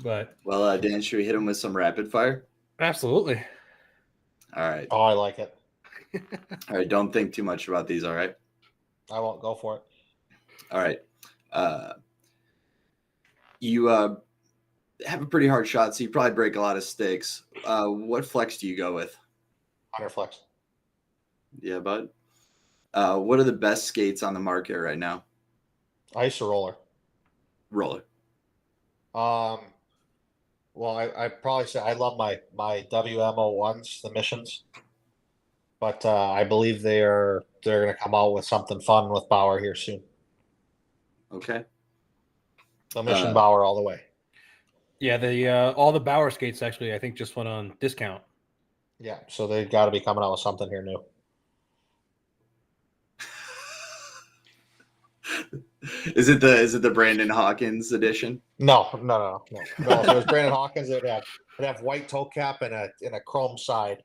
But well, Dan, should we hit him with some rapid fire? Absolutely. All right. Oh, I like it. All right. Don't think too much about these. All right. I won't go for it. All right. You have a pretty hard shot, so you probably break a lot of sticks. What flex do you go with? 100 flex. Yeah, bud. What are the best skates on the market right now? Ice or roller? Roller. Well, I probably say I love my WMO1s, the missions, but I believe they're going to come out with something fun with Bauer here soon. Okay. The mission Bauer all the way. Yeah, the all the Bauer skates actually I think just went on discount. Yeah, so they've got to be coming out with something here new. Is it the Brandon Hawkins edition? No. If it was Brandon Hawkins, it'd have white toe cap and a chrome side.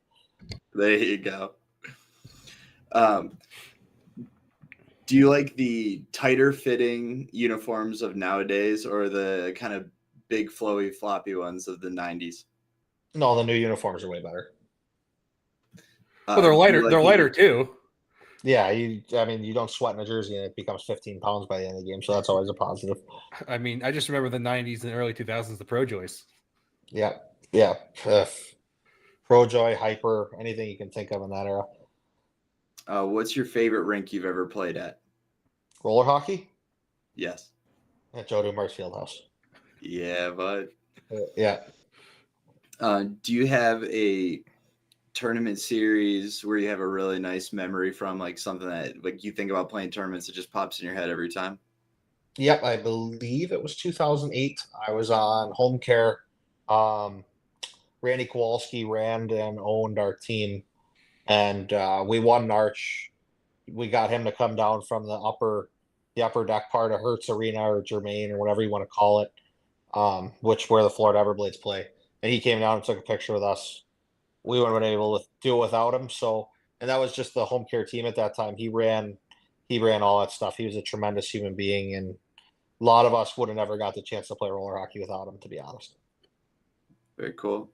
There you go. Do you like the tighter fitting uniforms of nowadays or the kind of big flowy floppy ones of the 90s? No, the new uniforms are way better. Well, they're lighter. They're lighter too. Yeah, you don't sweat in a jersey and it becomes 15 pounds by the end of the game, so that's always a positive. I mean, I just remember the 90s and early 2000s, the Pro Joys. Yeah. Pro Joy, Hyper, anything you can think of in that era. What's your favorite rink you've ever played at? Roller hockey? Yes. At Joe Dumars Fieldhouse. Yeah, bud. Yeah. Do you have a tournament series where you have a really nice memory from, like something that like you think about playing tournaments, it just pops in your head every time? Yep, I believe it was 2008. I was on home care. Randy Kowalski ran and owned our team, and we won Arch. We got him to come down from the upper deck part of Hertz Arena or Germain or whatever you want to call it, where the Florida Everblades play. And he came down and took a picture with us. We wouldn't have been able to do it without him. So, and that was just the home care team at that time. He ran all that stuff. He was a tremendous human being, and a lot of us would have never got the chance to play roller hockey without him, to be honest. Very cool.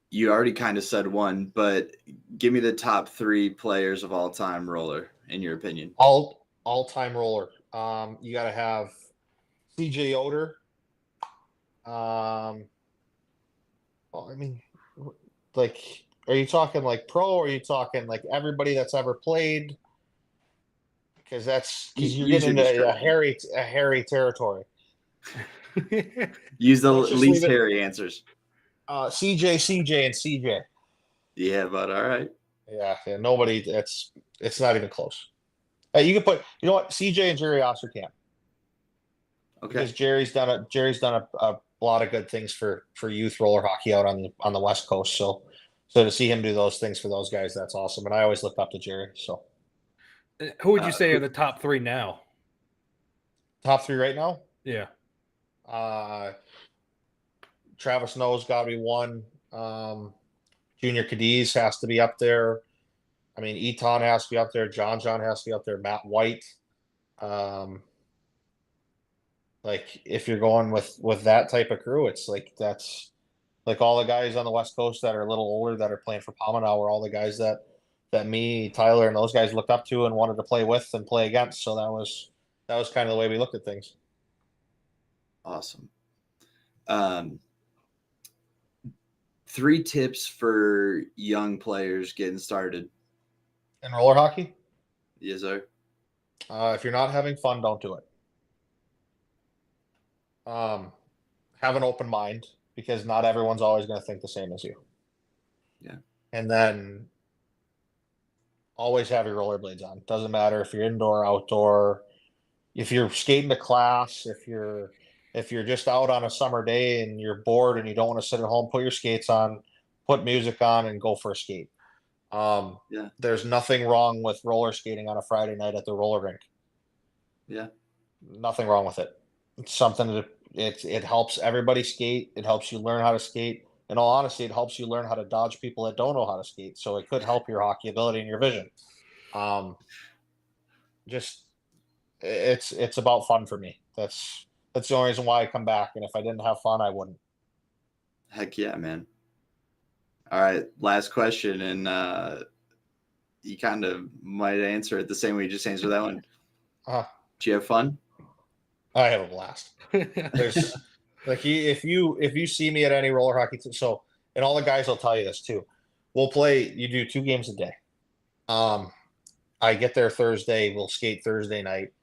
You already kind of said one, but give me the top 3 players of all time roller, in your opinion. All time roller. You got to have CJ Yoder. Well, I mean, like, are you talking like pro, or are you talking like everybody that's ever played? Because you're getting into a hairy territory. Use the least hairy answers. CJ, and CJ. Yeah, but all right. Yeah, nobody. It's not even close. You can put. You know what? CJ and Jerry Osterkamp. Okay. Because Jerry's done a lot of good things for youth roller hockey out on the West Coast. So So to see him do those things for those guys, that's awesome. And I always looked up to Jerry. So Who would you say are the top 3 now? top 3 right now? Yeah. Travis Noah's got to be one. Junior Cadiz has to be up there. I mean, Eton has to be up there. John has to be up there. Matt White. Like if you're going with that type of crew, it's like that's like all the guys on the West Coast that are a little older that are playing for Palma now were all the guys that me, Tyler, and those guys looked up to and wanted to play with and play against. So that was kind of the way we looked at things. Awesome. 3 tips for young players getting started. In roller hockey? Yes, sir. If you're not having fun, don't do it. Have an open mind because not everyone's always going to think the same as you. Yeah. And then always have your rollerblades on. Doesn't matter if you're indoor, outdoor, if you're skating to class, if you're just out on a summer day and you're bored and you don't want to sit at home, put your skates on, put music on, and go for a skate. There's nothing wrong with roller skating on a Friday night at the roller rink. Yeah. Nothing wrong with it. It's something that it helps everybody skate. It helps you learn how to skate. In all honesty, it helps you learn how to dodge people that don't know how to skate. So it could help your hockey ability and your vision. Just it's about fun for me. That's the only reason why I come back. And if I didn't have fun, I wouldn't. Heck yeah, man. All right, last question, and you kind of might answer it the same way you just answered that one. Did you have fun? I have a blast. There's like if you see me at any roller hockey, so and all the guys will tell you this too. We'll play. You do 2 games a day. I get there Thursday. We'll skate Thursday night.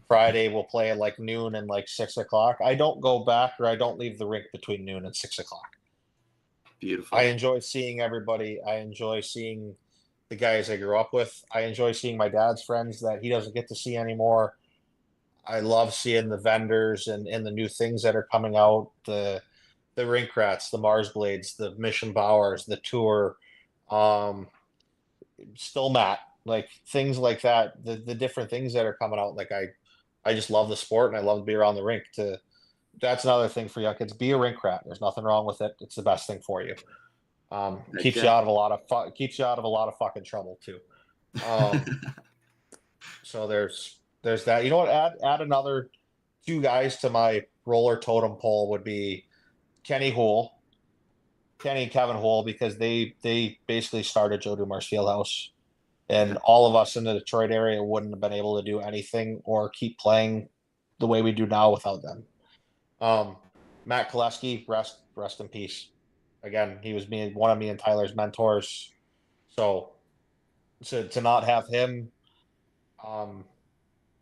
Friday we'll play at like noon and like 6 o'clock. I don't go back or I don't leave the rink between noon and 6 o'clock. Beautiful. I enjoy seeing everybody. I enjoy seeing the guys I grew up with. I enjoy seeing my dad's friends that he doesn't get to see anymore. I love seeing the vendors and the new things that are coming out, the rink rats, the Mars Blades, the Mission Bauers, the Tour, still Matt, like things like that, the different things that are coming out. Like I just love the sport and I love to be around the rink. That's another thing for young kids. Be a rink rat. There's nothing wrong with it. It's the best thing for you. Keeps you out of a lot of fucking trouble too. So there's that. You know what? Add another 2 guys to my roller totem pole would be Kenny and Kevin Houle, because they basically started Joe Dumars Fieldhouse, and all of us in the Detroit area wouldn't have been able to do anything or keep playing the way we do now without them. Matt Koleski, rest in peace. Again, he was one of me and Tyler's mentors. So to not have him,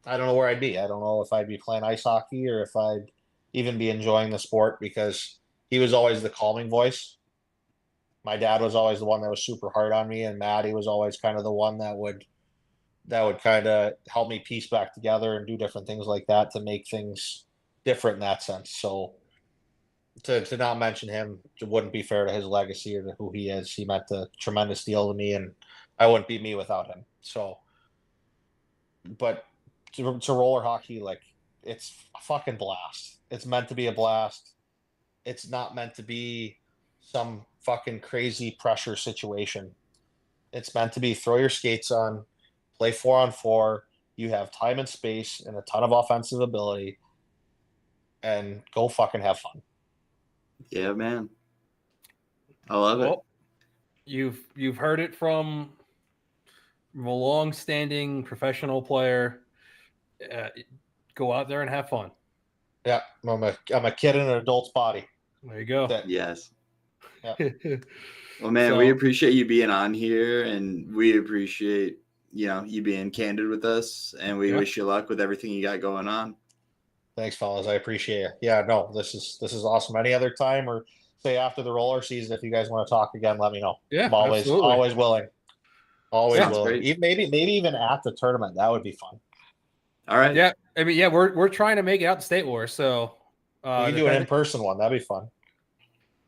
I don't know where I'd be. I don't know if I'd be playing ice hockey or if I'd even be enjoying the sport, because he was always the calming voice. My dad was always the one that was super hard on me, and Maddie was always kind of the one that would kind of help me piece back together and do different things like that to make things different in that sense. So to not mention him, it wouldn't be fair to his legacy or to who he is. He meant a tremendous deal to me, and I wouldn't be me without him. So, but to roller hockey, like, it's a fucking blast. It's meant to be a blast. It's not meant to be some fucking crazy pressure situation. It's meant to be throw your skates on, play 4-on-4. You have time and space and a ton of offensive ability, and go fucking have fun. Yeah, man. I love it. You've heard it from a long-standing professional player. Go out there and have fun. Yeah, I'm a kid in an adult's body. There you go. Yes. Yeah. Well, man, we appreciate you being on here, and we appreciate you being candid with us, and we wish you luck with everything you got going on. Thanks, fellas. I appreciate it. Yeah, no, this is awesome. Any other time, or say after the roller season, if you guys want to talk again, let me know. Yeah, I'm always willing. Always willing. Maybe even at the tournament, that would be fun. All right. Yeah, I mean, we're trying to make it out to State Wars, so we can do an in-person one. That'd be fun.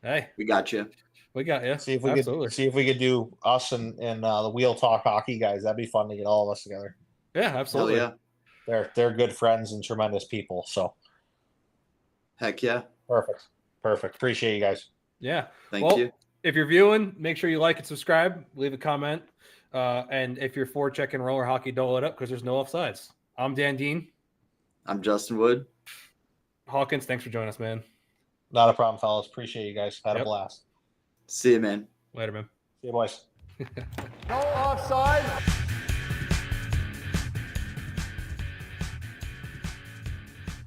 Hey, we got you. We got you. See if we could do us and the Wheel Talk Hockey guys. That'd be fun to get all of us together. Yeah, absolutely. Hell yeah. They're good friends and tremendous people. So Heck yeah. perfect. Appreciate you guys. Yeah. Thank you. If you're viewing, make sure you like and subscribe. Leave a comment. And if you're for check and roller hockey, dole it up because there's no offsides. I'm Dan Dean. I'm Justin Wood. Hawkins, thanks for joining us, man. Not a problem, fellas. Appreciate you guys. Had a blast. See you, man. Later, man. See you, boys. No offside.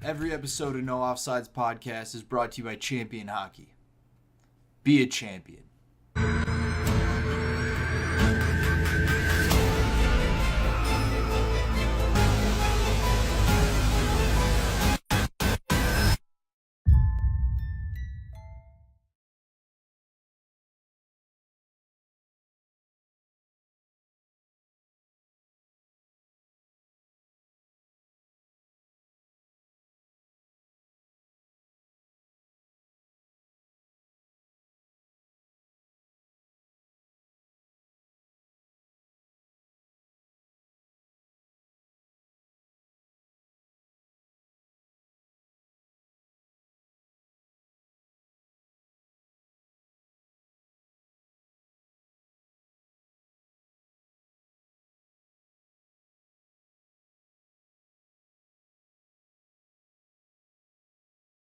Every episode of No Offsides podcast is brought to you by Champion Hockey. Be a champion.